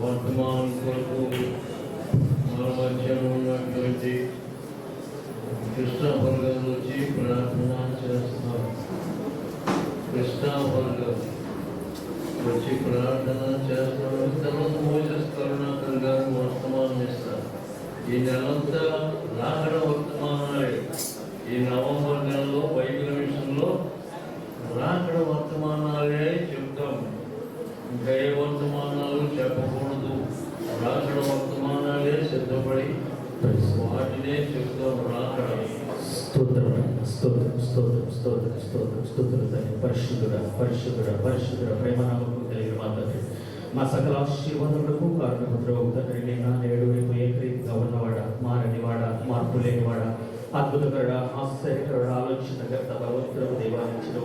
వర్తమానం కొరకు మన మధ్యలో ఉన్నటువంటి కృష్ణాపర్గం నుంచి ప్రార్థన చేస్తారు. కృష్ణాపర్గం వచ్చి ప్రార్థన చేస్తారు. తర్వాత మోసెస్ కరుణాకర్ గారు వర్తమానం ఇస్తారు. ఈ నెలంతా రాకడ వర్తమానాలే. ఈ నవంబర్ నెలలో బైబిల్ విషయంలో రాకడ వర్తమానాలే చెప్తాము. ఇంకా ఏ వర్తమానాలు చెప్పకూడదు. రాకడ వర్తమానాలే సిద్ధపడి వాటినే చెప్తాము. రాకడ స్తోత్రం స్తోత్రం స్తోత్రం స్తోత్రం స్తోత్రం స్తోత్రం తండ్రి. పరిశుద్ధుడా పరిశుద్ధుడా పరిశుద్ధుడా ప్రేమనామకు కలిగిన మా తండ్రి, మా సకల ఆశీర్వాదములకు కారణభద్రవు తండ్రి. నేను నేడు రేపు ఏకరీతిగా ఉన్నవాడ, మారనివాడ, మార్పు లేనివాడ, అద్భుతకరుడ, ఆశ్చర్యకరుడ, ఆలోచనకర్త, భగవంతుడు, దేవాలయించిన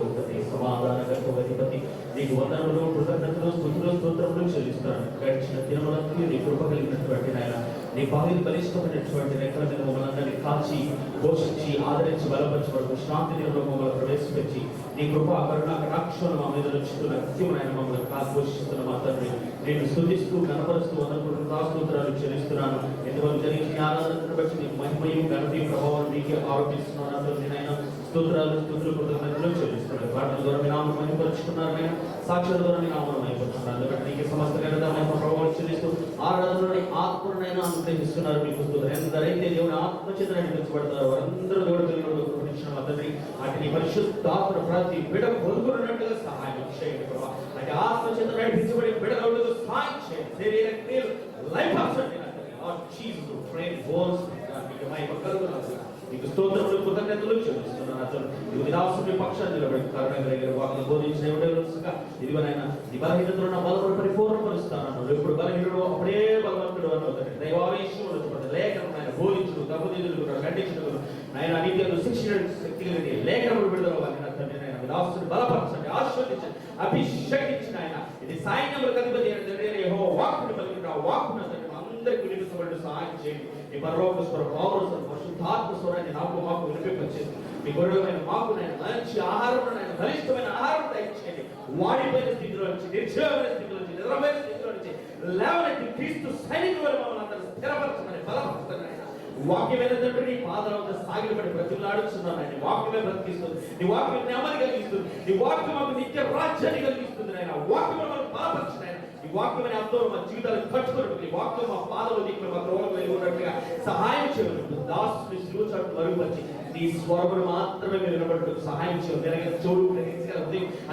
సమాధానకర్త, అధిపతి, నీకు వందనములు, కృతజ్ఞతలు, స్తుతులు, స్తోత్రములు చెల్లిస్తున్నాను. గడిచిన దినములంతా నీ కృప కలిగినటువంటి నాయన, నీ బాధ్యత బలిష్టమైనటువంటి రెక్కల మీద మమ్మల్ని అందరినీ కాచి, పోషించి, ఆదరించి, బలపరచబడు శాంతి దినంలో మమ్మల్ని ప్రవేశపెట్టి నీ కృప కరుణ కటాక్షలు మా మీద ఉంచుతున్న నిత్యమైన మమ్మల్ని పోషిస్తున్న మా తండ్రి, నేను స్తుతిస్తూ కనపరుస్తూ స్తోత్రాలు చెల్లిస్తున్నాను. ఎందువల్ల జరిగిన ఆరాధనను బట్టి నీకు మహిమయు ఘనత ప్రభావం నీకే ఆరోపిస్తున్నాను. నాయన స్తోత్రాలు స్తుతులు కృతజ్ఞతలు చెల్లిస్తున్నాను. వాటి ద్వారా మీ నామం మహిమపరుచుకున్నారు. ఆయన సాక్షుల ద్వారా మీ నామం మహిమపరుచుకున్నారు. అందుకని నీకు సమస్త ఘనత మహిమ ప్రభావం చెల్లిస్తూ ఆరాధనలోని ఆత్మనైనా అనుగ్రహిస్తున్నారు. మీకు స్తోత్రం. ఎందరైతే దేవుని ఆత్మచేత నడిపించబడతారో వారందరూ దేవుడు తెలుగులో కృపించిన మా తండ్రి, అటు పరిశుద్ధాత్మ ప్రతి బిడ పొందుకున్నట్టుగా సహాయం చేయండి ప్రభావ. అంటే ఆత్మచేత నడిపించబడి బిడగౌడుకు సహాయం చేయండి. శరీర క్రియలు లైఫ్ ఆప్షన్ నీకు స్తోత్రములు కృతజ్ఞతలు చెల్లిస్తున్నాను. ఇది విలాసం పక్షాన్ని నిలబడి కారణంగా వాటిని బోధించిన ఇదిగోనైనా ఈ బలహీనతలు నా బలమును పరిపూర్ణపరుస్తాను. ఎప్పుడు బలహీనుడు అప్పుడే బలవంతుడు అన్నది దైవావేశములు లేఖనం ఆయన బోధించుడు, తప్పుదిద్దులు, ఖండించుడు, ఆయన నీతిలో శిక్షణ శక్తి కలిగి లేఖనములు విడుదల తండ్రి. ఆయన విలాసుని బలపరచండి, ఆశీర్వదించండి, అభిషేకించిన ఆయన ఇది సైన్యములకు అధిపతి యెహోవా వాక్కును పలికిన వాక్కును అందరికీ వినిపించబడి సహాయం చేయండి. మీ పరలోక స్వర పౌరస్వర పరిశుద్ధాత్మ స్వరాన్ని నాకు మాకు వినిపింపచేసి మీ గౌరవమైన మాకు నేను మంచి ఆహారం, బలిష్టమైన ఆహారం దయచేయండి. వాడిపోయిన స్థితిలో నుంచి, నిర్జీవమైన స్థితిలో నుంచి, నిద్రమైన స్థితిలో నుంచి లేవనెత్తి క్రీస్తు సైనికులు మమ్మల్ని అందరూ స్థిరపరచమని బలపరుస్తున్నాయి. వాక్యమైన తండ్రి నీ పాదాల వద్ద సాగిలపడి బ్రతిమలాడుచున్నాను. ఆయన వాక్యమే బ్రతికిస్తుంది. నీ వాక్యం నెమ్మది కలిగిస్తుంది. నీ వాక్యం మాకు నిత్య రాజ్యాన్ని కలిగిస్తుంది. ఆయన వాక్యం మనల్ని బలపరచున్నాయి. ఈ వాక్యమనే అందరూ మా జీవితాలను కట్టుకున్నట్టు ఈ వాక్యం మా పాదలు దిక్కులు మా ద్రోహంలో ఉన్నట్టుగా సహాయం చేయవచ్చు. దాసుని శిలువచాటు మరుగుపరిచి నీ స్వరమును మాత్రమే మీరు వినబడ్డకు సహాయం చేయడం చోడు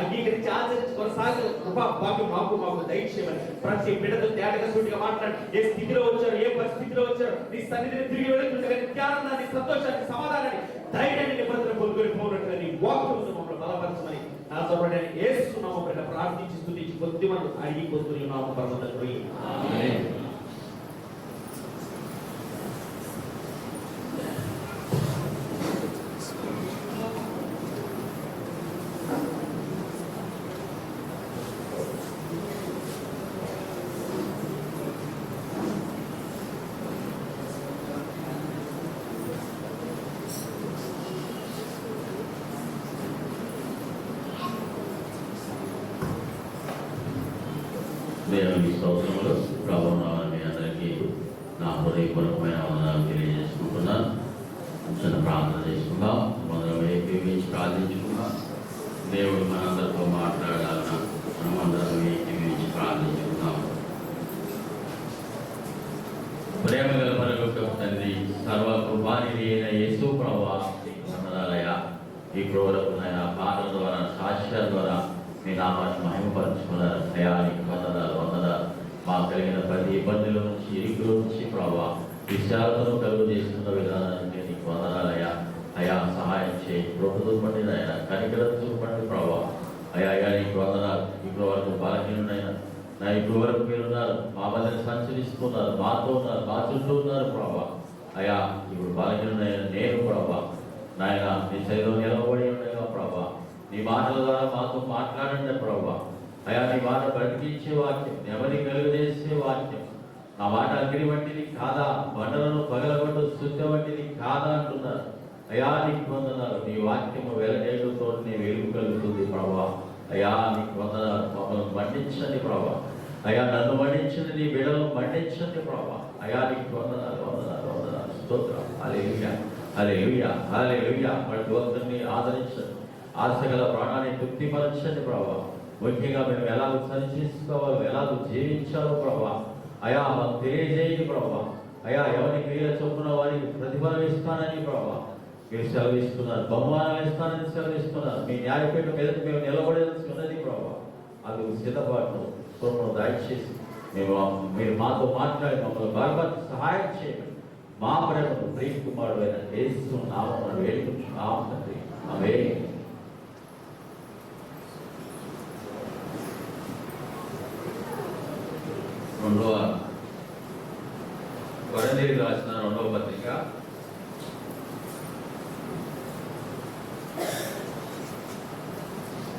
అంగీకరించి ఆచరించి కొనసాగల కృపా భాగ్యం మాకు దయచేయమని ప్రతి బిడ్డతో తేటగా సూటిగా మాట్లాడి ఏ స్థితిలో వచ్చారు, ఏ పరిస్థితిలో వచ్చారు, నీ సన్నిధిని తిరిగి వెళుతుండగా నిత్యానందాన్ని, సంతోషాన్ని, సమాధానాన్ని, ధైర్యాన్ని, నిబంధన పొందుకొని పోనట్టుగా నీ వాక్యమును మమ్మల్ని బలపరచమని నా సోదరుడైన యేసునామమున బిడ్డ ప్రార్థించి స్తుతించి కొద్ది మనం అడిగి పొందుకుని నామమున పరమ తండ్రి ఆమేన్. దేవుని స్తోత్రములు. ప్రభువునామమున మీ అందరికీ నా హృదయపూర్వకమైన వందనాలు తెలియజేసుకుంటున్నాను. చిన్న ప్రార్థన చేసుకుందాం. మనం ఏకీవించి ప్రార్థించుకుందాం. దేవుడు మనందరితో మాట్లాడాలన్నా మనమందరం ఏకీవించి ప్రార్థించుకుందాం. ప్రేమ గల పరలోక తండ్రి, సర్వకృపానిధి అయిన యేసు ప్రభువా, వందనాలయ్యా. ఈ ప్రోగ్రాం పాటల ద్వారా, సాక్ష్యాల ద్వారా మీ నామాన్ని మహిమపరచుకున్నారు. అయానికి వందనాలు. మాకు కలిగిన ప్రతి ఇబ్బందుల నుంచి, ఇరుకుల నుంచి ప్రభావ విశాలతను కలుగు చేస్తున్న విధానానికి నీకు వందనాలయ్యా. అయా సహాయం చేయి. ప్రభుత్వం పండి ఆయన కనికరం చూపండి ప్రభావ. అయా నీకు వందనాలు. ఇప్పుడు వరకు బలహీనుడైనా నా ఇప్పుడు వరకు మీరున్నారు, మా మధ్యన సంచరిస్తున్నారు, మాతో ఉన్నారు, మా చుట్టూ ఉన్నారు ప్రభావ. అయా ఇప్పుడు బలహీనుడైన నేను ప్రభావ నాయన నీ శరీరం నిలబడి ఉండగా ప్రభావ నీ మాటల ద్వారా మాతో మాట్లాడండి ప్రభావ. అయా నీ మాట బ్రతికించే వాక్యం, నెమ్మది కలుగజేసే వాక్యం. ఆ మాట అగ్ని వంటిది కాదా, బండలను పగలగొట్టు శుద్ధ వంటిది కాదా అంటున్నారు. అయా నీకు వందనాలు. నీ వాక్యము వెలనేడుతో నీ వెలుగు కలుగుతుంది ప్రభావ. అయ్యా నీకు వందనాలు, మమ్మల్ని మన్నించండి ప్రభా. అయ్యా నన్ను మన్నించండి, నీ బిడ్డలను మన్నించండి ప్రభా. అయ్యా నీకు వందనాలు, వందనాలు, వందనాలు, స్తోత్రం. హల్లెలూయా, హల్లెలూయా, హల్లెలూయా. ప్రతి ఒక్కరిని ఆదరించండి, ఆశగల ప్రాణాన్ని తృప్తిపరచండి ప్రభా. ముఖ్యంగా మేము ఎలాగో సరి చేసుకోవాలో, ఎలాగో జీవించాలో ప్రభా. అయా మాకు తెలియజేయండి ప్రభా. అయా ఎవరి క్రియల చొప్పున వారికి ప్రతిఫలం ఇస్తానని ప్రభా మీరు సెలవిస్తున్నారు, బహుమానాలు ఇస్తానని సెలవిస్తున్నారు. మీ న్యాయపీఠం మీద మేము నిలబడేది ఉన్నది ప్రభా. అది సిద్ధపాటు కృపను దయచేసి మీరు మాతో మాట్లాడి మమ్మల్ని బలపరిచి సహాయం చేయండి. మా ప్రేమను ప్రియ కుమారుడు అయిన యేసు నామమున వేడుకుంటున్నాము తండ్రి, ఆమేన్. రెండవ కొరింథీయులకు రాసిన రెండవ పత్రిక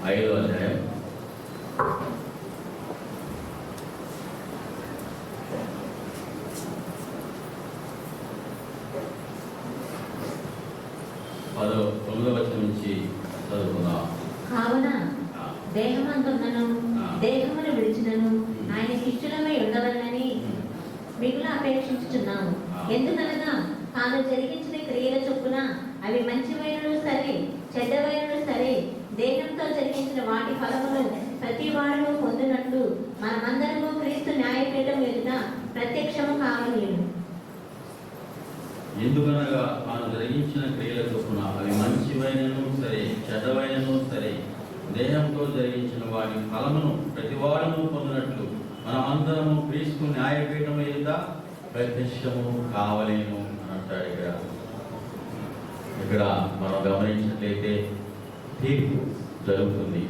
5వ అధ్యాయం 9వ వచనం నుంచి చదువుకుందాం. కావున దేహమందున్నను దేహమును విడిచినను ఆయన శిష్యులమై ఉండవలనని మిగులు అపేక్షించుచున్నాము. ఎందుకనగా తాను జరిగించిన క్రియల చొప్పున అవి మంచివైనను సరే చెడ్డవైనను సరే దేహంతో జరిగించిన వాటి ఫలమును ప్రతి వాడును పొందినట్లు మనమందరము క్రీస్తు న్యాయపీఠం ఎదుట ప్రత్యక్షము కావలేము. ఎందుకనగా తాను జరిగించిన క్రియల చొప్పున అవి మంచివైనను సరే చెడ్డవైనను సరే దేహంతో జరిగించిన వాటి ఫలమును ప్రతివాడును పొందినట్లు మనమందరము క్రీస్తు న్యాయపీఠం ఎదుట ప్రత్యక్షము కావలేము అని అంటాడు. ఇక్కడ మనం గమనించినట్లయితే తీర్పు జరుగుతుంది.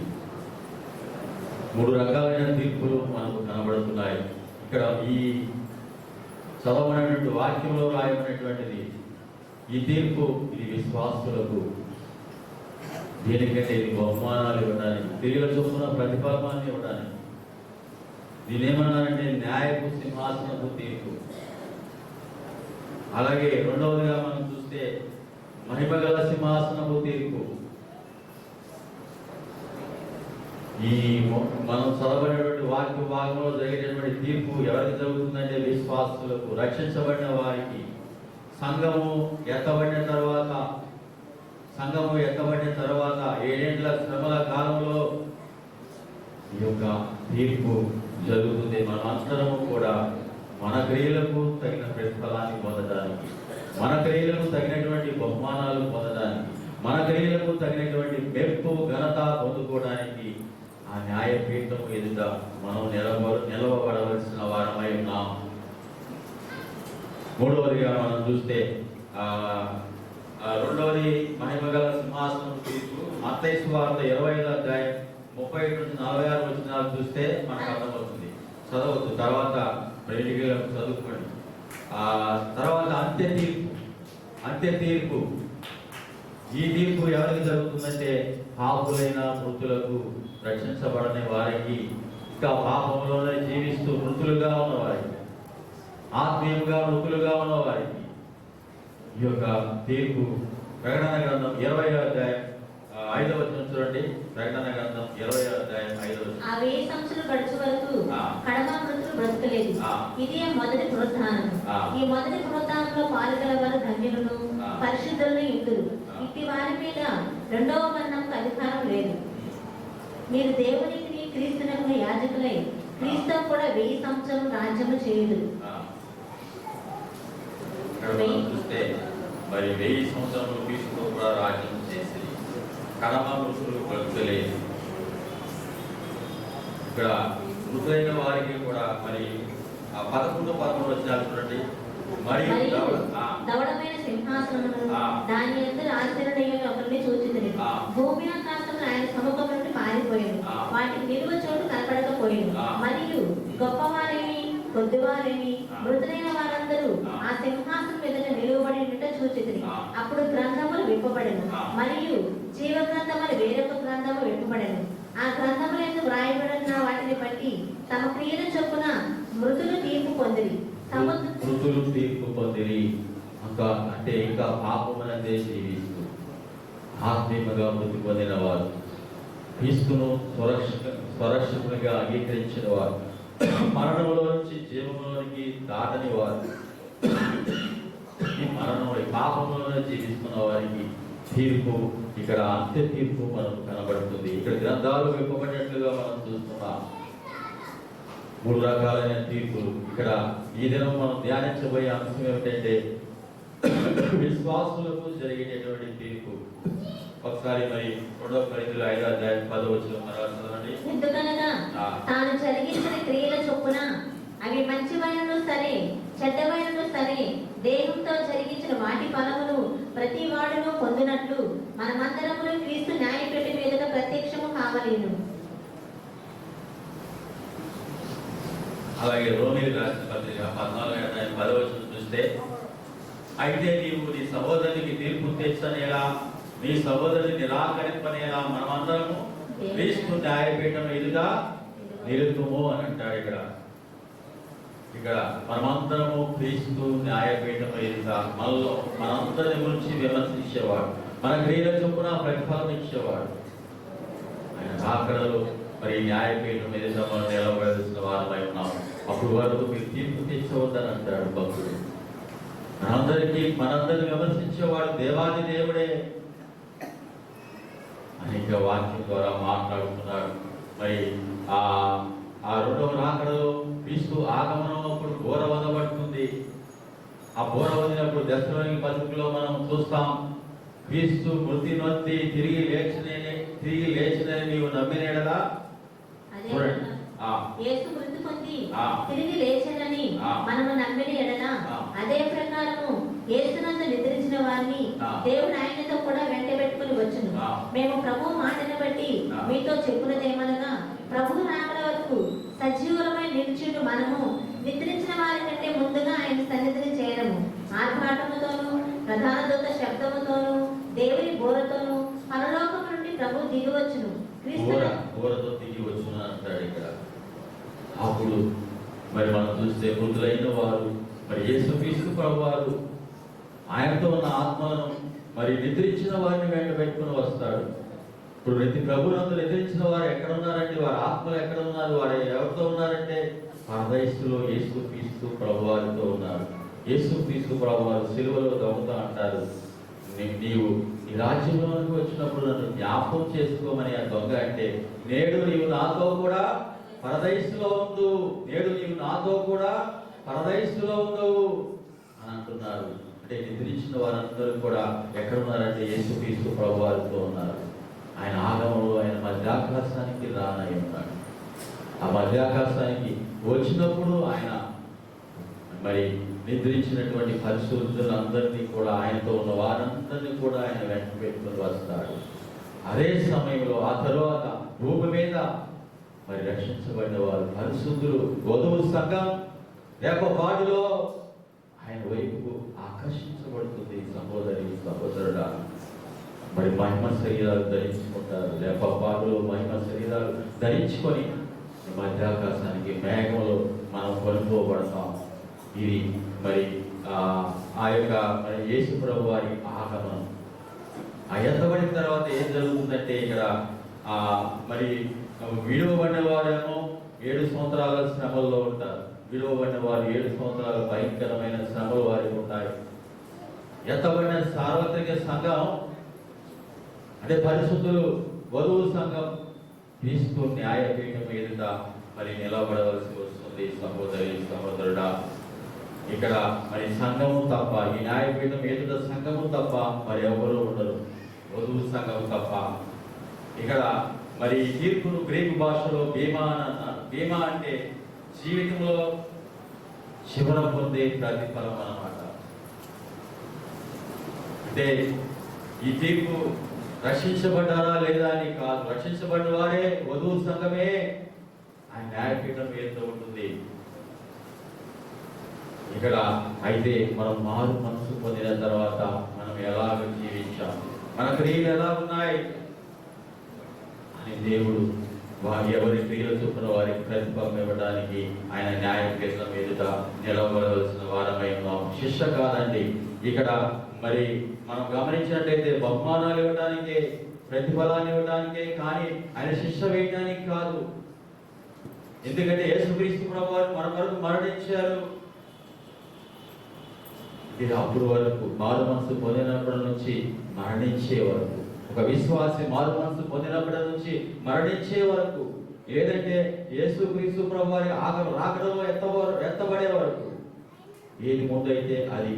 3 రకాలైన తీర్పులు మనకు కనబడుతున్నాయి. ఇక్కడ ఈ చదవనటువంటి వాక్యంలో రాయబడినటువంటిది ఈ తీర్పు, ఇది విశ్వాసులకు. దీనికంటే ఇది బహుమానాలు ఇవ్వడానికి, క్రియల చొప్పున ప్రతిఫలాన్ని ఇవ్వడానికి. దీని ఏమన్నారంటే న్యాయపు సింహాసనపు తీర్పు. అలాగే రెండవదిగా మనం చూస్తే మహిమగల సింహాసనపు తీర్పు. ఈ మనం చదవబడినటువంటి వాక్య భాగంలో జరిగేటటువంటి తీర్పు ఎవరికి జరుగుతుందంటే విశ్వాసులకు, రక్షించబడిన వారికి. సంఘము ఎత్తబడిన తర్వాత 7 ఏళ్ల శ్రమల కాలంలో ఈ యొక్క తీర్పు జరుగుతుంది. మనమందరము కూడా మన క్రియలకు తగిన ప్రతిఫలాన్ని పొందడానికి, మన క్రియలకు తగినటువంటి బహుమానాలు పొందడానికి, మన క్రియలకు తగినటువంటి మెప్పు ఘనత పొందుకోవడానికి ఆ న్యాయపీఠం ఎదుట మనం నిలవబడవలసిన వారమై ఉన్నాం. మూడవదిగా మనం చూస్తే రెండవది మహిమగల సింహాసనం తీర్పు. మత్తయి సువార్త 25వ అధ్యాయం 31 నుంచి 46 వచనాలు చూస్తే మనకు అర్థమవుతుంది. చదవద్దు, తర్వాత ప్రేమికులకు చదువుకోండి. తర్వాత అంత్య తీర్పు. ఈ తీర్పు ఎవరికి జరుగుతుందంటే పాపులైన మృతులకు, రక్షించబడని వారికి, ఇంకా పాపంలోనే జీవిస్తూ మృతులుగా ఉన్నవారికి, ఆత్మీయంగా మృతులుగా ఉన్నవారికి ఈ యొక్క తీర్పు. ప్రకటన గ్రంథం 20వ అధ్యాయం 5వ వచనం చూడండి. ప్రకటన గ్రంథం 20వ అధ్యాయం 5వ వచనం. ఆ 1000 సంవత్సరాలు గడుచు వరకు కడమ మృతులు బ్రతకలేదు. ఇదే మొదటి పునరుత్థానం. ఈ మొదటి పునరుత్థానంలో పాల్గొల వారు ధన్యులను పరిశుద్ధులను ఇందురు. ఇట్టి వారి మీద రెండవ మరణంకు అధికారం లేదు. మీరు దేవునికి క్రీస్తునకు యాజకులై క్రీస్తు కూడా 1000 సంవత్సరం రాజ్యము చేయుదు. చూస్తే మరి 1000 సంవత్సరములు క్రీస్తు కూడా రాజ్యం చేసి కడమ మృతులు బ్రతకలేదు. ఇక్కడ మృతులైన వారికి కూడా మరి 11, 13 వచనాలు చూడండి. మరియు దవడమైన సింహాసనమును దాని యందు ఆశ్చర్యనీయులు ఒకరిని సూచించని భూమి ఆకాశములు ఆయన సముఖం నుండి పారిపోయాను. వాటికి నిలువ చోటు కనపడకపోయాను. మరియు గొప్పవారేమి కొద్దివారేమి మృతులైన వారందరూ ఆ సింహాసనం ఎదుట నిలువబడినట్టు సూచించని. అప్పుడు గ్రంథములు విప్పబడెను, మరియు జీవ గ్రంథములు వేరొక గ్రంథము విప్పబడెను. ఆ గ్రంథములు ఎందుకు వ్రాయబడిన వాటిని బట్టి తమ క్రియల చొప్పున మృతులు తీర్పు పొందిరి. అంటే ఇంకా పాపమునందే జీవిస్తూ ఆత్మీయంగా మృతి పొందిన వారు క్రీస్తును స్వరక్షకునిగా అంగీకరించిన వారు, మరణంలో నుంచి జీవంలోనికి దాటని వారు, ఈ మరణంలో పాపంలో జీవిస్తున్న వారికి తీర్పు, ఇక్కడ అంత్య తీర్పు మనకు కనబడుతుంది. ఇక్కడ గ్రంథాలు విప్పబడినట్లుగా మనం చూస్తున్నాం. 3 రకాలైన తీర్పులు. ఇక్కడ ఈ దినం మనం ధ్యానించబోయే అంశం ఏమిటంటే విశ్వాసులకు జరిగేటటువంటి తీర్పు. ఒకసారి మరి 2 కొరింథీయుల 5:10 చదవండి. ఎందుకనగా తాను జరిగించిన క్రియల చొప్పున అవి మంచివైనను సరే చెడ్డవైనను సరే దేహంతో జరిగించిన వాటి ఫలమును ప్రతి వాడును పొందినట్లు మనమందరమును క్రీస్తు న్యాయపీఠం మీదుగా ప్రత్యక్షము కావలేను. అలాగే రోమీయులకు రాసిన పత్రిక 14:10 చూస్తే, అయితే నీవు నీ సహోదరునికి తీర్పు తెచ్చనేలా, నీ సహోదరుని నిరాకరింపనేలా మనమందరము క్రీస్తు న్యాయపీఠం ఎదుగా నిలుతుము అని అంటాడు. ఇక్కడ మనమందరము క్రీస్తు న్యాయపీఠం ఎదుగా మనలో మనందరి గురించి విమర్శించేవాడు, మన క్రియల చొప్పున ప్రతిఫలం ఇచ్చేవాడు. ఆయన రాకడలో మరి న్యాయపీఠం ఎదుట మనం నిలబడాల్సిన వారమై ఉన్నాము. అప్పుడు వరకు మీరు తీర్పు తెచ్చవద్దని అంటాడు భక్తుడు. మనందరిని విమర్శించేవాడు దేవాది దేవుడే అనేక వాక్యం ద్వారా మాట్లాడుతున్నాడు. మరి ఆ 2వ రాకడలో క్రీస్తు ఆగమనం అప్పుడు బోర వదబడుతుంది. ఆ బోర వదినప్పుడు దశలోని పత్రికలో మనం చూస్తాం, క్రీస్తు మృతి నొంది తిరిగి లేచినని నీవు నమ్మినేడలా. యేసు మృతి పొంది తిరిగి లేచెనని మనము నమ్మిన ఎడల అదే ప్రకారము యేసునందు నిద్రించిన వారిని దేవుడు ఆయనతో కూడా వెంటబెట్టుకుని వచ్చును. మేము ప్రభు మాటను బట్టి మీతో చెప్పున్నదేమనగా, ప్రభు రాకడ వరకు సజీవులమై నిలిచిండు మనము నిద్రించిన వారి కంటే ముందుగా ఆయన సన్నిధిని చేరము. ఆర్భాటముతోను ప్రధాన దూత శబ్దముతోను దేవుని బోరతోను పరలోకం నుండి ప్రభు దిగివచ్చును. బోరతో దిగి వచ్చును అంటాడు ఇక్కడ. అప్పుడు మరి మనం చూస్తే మృతులైన వారు మరి యేసుక్రీస్తు ప్రభువారు ఆయనతో ఉన్న ఆత్మలను మరి నిద్రించిన వారిని వెంట పెట్టుకుని వస్తాడు. ఇప్పుడు ప్రభునందు నిద్రించిన వారు ఎక్కడ ఉన్నారండి? వారి ఆత్మలు ఎక్కడ ఉన్నారు? వారు ఎవరితో ఉన్నారంటే పరదేశంలో యేసుక్రీస్తు ప్రభువారితో ఉన్నారు. యేసుక్రీస్తు ప్రభువారు సిలువలో దొంగతా అంటారు, నీవు ఈ రాజ్యంలోనికి వచ్చినప్పుడు నన్ను జ్ఞాపకం చేసుకోమని ఆ దొంగ అంటే, నేడు నీవు నాతో కూడా పరదేశంలో ఉండు, నేడు నీవు నాతో కూడా పరదేశంలో ఉండవు అని అంటున్నారు. అంటే నిద్రించిన వారందరూ కూడా ఎక్కడ ఉన్నారంటే యేసుక్రీస్తు ప్రభువారితో ఉన్నారు. ఆయన ఆగమంలో ఆయన మధ్యాకాశానికి రానై ఉన్నాడు. ఆ మధ్యాకాశానికి వచ్చినప్పుడు ఆయన మరి నిద్రించినటువంటి పరిశుద్ధులందరినీ కూడా, ఆయనతో ఉన్న వారందరినీ కూడా ఆయన వెంట పెట్టుకుని వస్తాడు. అదే సమయంలో ఆ తరువాత భూమి మీద మరి రక్షించబడిన వారు పరిశుద్ధులు వధువు సంఘం రేపపాడులో ఆయన వైపుకు ఆకర్షించబడుతుంది. సహోదరుడా మరి మహిమ శరీరాలు ధరించుకుంటారు. రేపపాడులో మహిమ శరీరాలు ధరించుకొని మధ్యాకాశానికి మేఘంలో మనం కొనుక్కోబడతాం. ఇది మరి ఆ యొక్క మరి యేసు ప్రభు వారి ఆగమనం. ఆ ఎత్తబడిన తర్వాత ఏం జరుగుతుందంటే ఇక్కడ మరి విడువబడిన వారేమో 7 సంవత్సరాల శ్రమల్లో ఉంటారు. విడువబడిన వారు 7 సంవత్సరాల భయంకరమైన శ్రమలు వారికి ఉంటాయి. ఎత్తబడిన సార్వత్రిక సంఘం అంటే పరిశుద్ధులు వధువు సంఘం క్రీస్తు న్యాయపీఠం ఎదుట మరి నిలబడవలసి వస్తుంది. సహోదరుడా, ఇక్కడ మరి సంఘము తప్ప, ఈ న్యాయపీఠం ఎదుట సంఘము తప్ప మరి ఎవరు ఉండరు, వధువు సంఘము తప్ప. ఇక్కడ మరి తీర్పును గ్రీకు భాషలో బీమా అని అన్నారు. బీమా అంటే జీవితంలో చివర పొందే ప్రతిఫలం అన్నమాట. అంటే ఈ తీర్పు రక్షించబడ్డారా లేదా అని కాదు, రక్షించబడిన వారే వధువు సంఘమే ఆయన న్యాయపీఠం ఏదో ఉంటుంది. ఇక్కడ అయితే మనం మారు మనసు పొందిన తర్వాత మనం ఎలాగ జీవించాం, మన క్రియలు ఎలా ఉన్నాయి అని దేవుడు ఎవరి క్రియలు చొప్పున వారికి ప్రతిఫలం ఇవ్వడానికి ఆయన న్యాయపీఠం ఎదుట నిలబడవలసిన వారమై ఉన్నాం. శిక్ష కాదండి. ఇక్కడ మరి మనం గమనించినట్లయితే బహుమానాలు ఇవ్వడానికి ప్రతిఫలాన్ని ఇవ్వడానికే, కానీ ఆయన శిక్ష వేయడానికి కాదు. ఎందుకంటే యేసుక్రీస్తు ప్రభువారు మన కొరకు మరణించారు. ఇది అప్పుడు వరకు మారు మనసు పొందినప్పటి నుంచి మరణించే వరకు, ఒక విశ్వాసి మారు మనసు పొందినప్పటి నుంచి మరణించే వరకు, లేదంటే యేసుక్రీస్తు ప్రభువారి రాకడలో ఎత్తబడే వరకు, ఏది ముందైతే అది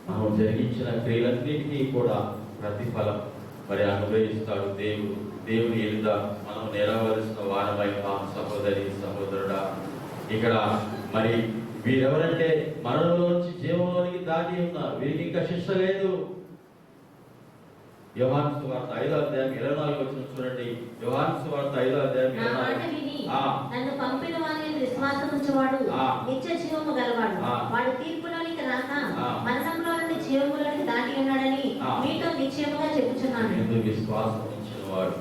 మనం జరిగించిన క్రియలన్నిటికీ కూడా ప్రతిఫలం మరి అనుగ్రహిస్తాడు దేవుడు. దేవుని ఎదుట మనం నెరవేర్చిన వారమై సహోదరి సహోదరుడా, ఇక్కడ మరి వీరెవరంటే మరణంలోంచి జీవంలోనికి దాటి ఉన్నారు. వీరికి ఇంకా శిక్ష లేదు. యోహాను సువార్త 5వ అధ్యాయం 24 వచనం చూడండి. యోహాను సువార్త 5వ అధ్యాయం 24. నన్ను పంపిన వాని విశ్వాసం ఉంచువాడు నిత్య జీవము గలవాడు. వాడు తీర్పులోనికి రాక మరణంలో నుండి జీవములోనికి దాటి ఉన్నాడని మీతో నిశ్చయముగా చెప్పుచున్నాను. ఎందు విశ్వాసం ఉంచిన వాడు,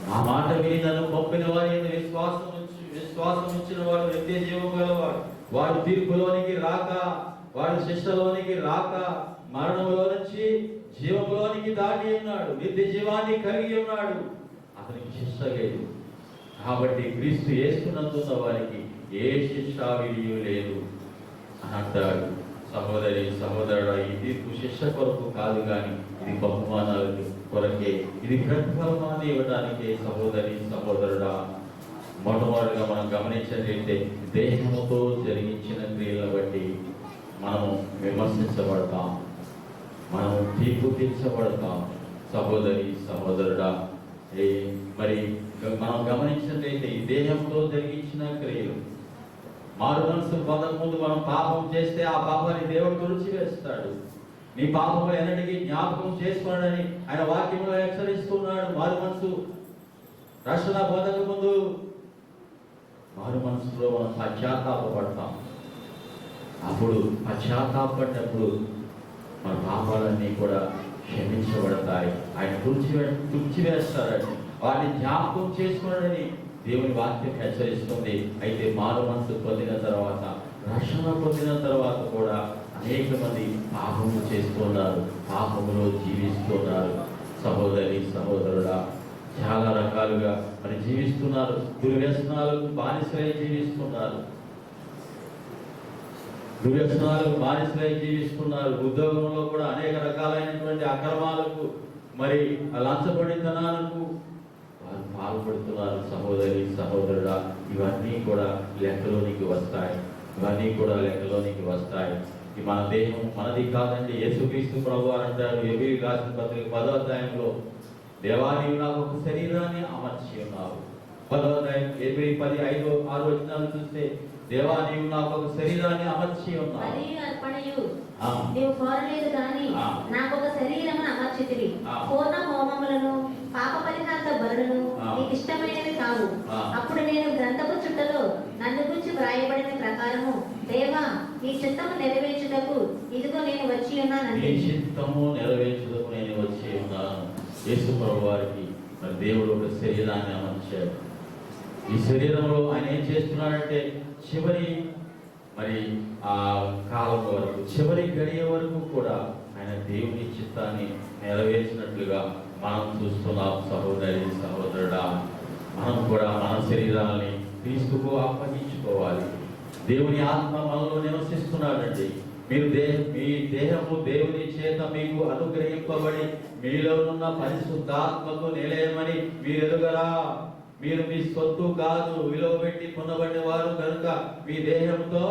నా మాట విని నన్ను పంపిన వారి విశ్వాసం ఉంచిన వాడు నిత్య జీవము గలవాడు. వాడు తీర్పులోనికి రాక, వాడు శిక్షలోనికి రాక, మరణంలో నుంచి జీవంలోనికి దాటి ఉన్నాడు, నిత్య జీవాన్ని కలిగి ఉన్నాడు. అతనికి శిక్ష లేదు. కాబట్టి క్రీస్తు యేసునందున్న వారికి ఏ శిక్షా విధియు లేదు అని అంటాడు. సహోదరి సహోదరుడు, ఈ తీర్పు శిక్ష కొరకు కాదు, కానీ ఇది బహుమానాల కొరకే, ఇది ప్రతిఫలమాన్ని ఇవ్వడానికే. సహోదరి సహోదరుడా, మొట్టమొదటిగా మనం గమనించినట్లయితే దేహముతో జరిగించిన క్రియలను బట్టి మనము విమర్శించబడతాం, మనం తీర్పు తీర్చబడతాం. సహోదరి సహోదరుడా, మరి మనం గమనించినట్లయితే ఈ దేహంతో జరిగించిన క్రియలు, మారు మనసు పొందకముందు మనం పాపం చేస్తే ఆ పాపాన్ని దేవుడు తుడిచివేస్తాడు. నీ పాపము ఎన్నటికీ జ్ఞాపకం చేసుకోనని ఆయన వాక్యంలో హెచ్చరిస్తున్నాడు. మారు మనసు రక్షణ పొందక ముందు మారు మనసులో మనం పశ్చాత్తాపడతాం. అప్పుడు పశ్చాత్తాపడినప్పుడు మన పాపాలన్నీ కూడా క్షమించబడతాయి. ఆయన తుడిచివేస్తారని, వాటిని జ్ఞాపకం చేసుకోనని దేవుని వాక్యం హెచ్చరిస్తుంది. అయితే మారు మనసు పొందిన తర్వాత, రక్షణ పొందిన తర్వాత కూడా అనేక మంది పాపము చేస్తున్నారు, పాపములో జీవిస్తున్నారు. సహోదరి సహోదరుడా, చాలా రకాలుగా మరి జీవిస్తున్నారు. దుర్వ్యసనాలకు బానిసలై జీవిస్తున్నారు, దుర్వ్యసనాలకు బానిసలై జీవిస్తున్నారు. ఉద్యోగంలో కూడా అనేక రకాలైనటువంటి అక్రమాలకు, మరి లంచగొండితనాలకు వారు పాల్పడుతున్నారు. సహోదరి సహోదరుడా, ఇవన్నీ కూడా లెక్కలోనికి వస్తాయి, ఇవన్నీ కూడా లెక్కలోనికి వస్తాయి. మన దేహం మనది కాదండి. యేసుక్రీస్తు ప్రభువారు అంటారు ఎబ్రీ రాసిన పత్రిక 10వ అధ్యాయంలో, దేవా నీవు నాకు ఒక శరీరాన్ని అమర్చి ఉన్నావు. 10వ అధ్యాయం ఎబ్రీ 10:5-6 వచనాలు చూస్తే, దేవా నీవు నాకు ఒక శరీరాన్ని అమర్చి ఉన్నావు. నీవు కోరలేదు కానీ నాకు ఒక శరీరమును అమర్చితివి. పూర్ణ హోమములను పాప పరిహార బలులను నీకు ఇష్టమైనవి కావు. అప్పుడు నేను గ్రంథపు చుట్టలో నన్ను గురించి వ్రాయబడిన ప్రకారము, దేవా నీ చిత్తము నెరవేర్చుటకు ఇదిగో నేను వచ్చి ఉన్నాను. నీ చిత్తము నెరవేర్చుటకు నేను వచ్చి ఉన్నాను. యేసు ప్రభువారికి మరి దేవుడు ఒక శరీరాన్ని అమర్చాడు. ఈ శరీరంలో ఆయన ఏం చేస్తున్నాడంటే, చివరి మరి ఆ కాలం వరకు, చివరి గడియ వరకు కూడా ఆయన దేవుని చిత్తాన్ని నెరవేర్చినట్లుగా మనం చూస్తున్నాం. సహోదరి సహోదరుడా, మనం కూడా మన శరీరాన్ని క్రీస్తుకు అప్పగించుకోవాలి. దేవుని ఆత్మ మనలో నివసిస్తున్నాడండి. మీరు మీ దేహము దేవుని చేత మీకు అనుగ్రహింపబడి మీలో ఉన్న పరిశుద్ధాత్మకు నిలయమని మీరు ఎరుగరా. మీరు మీ సొత్తు కాదు, విలువ పెట్టి పొందబడిన వారు కనుక మీ దేహంతో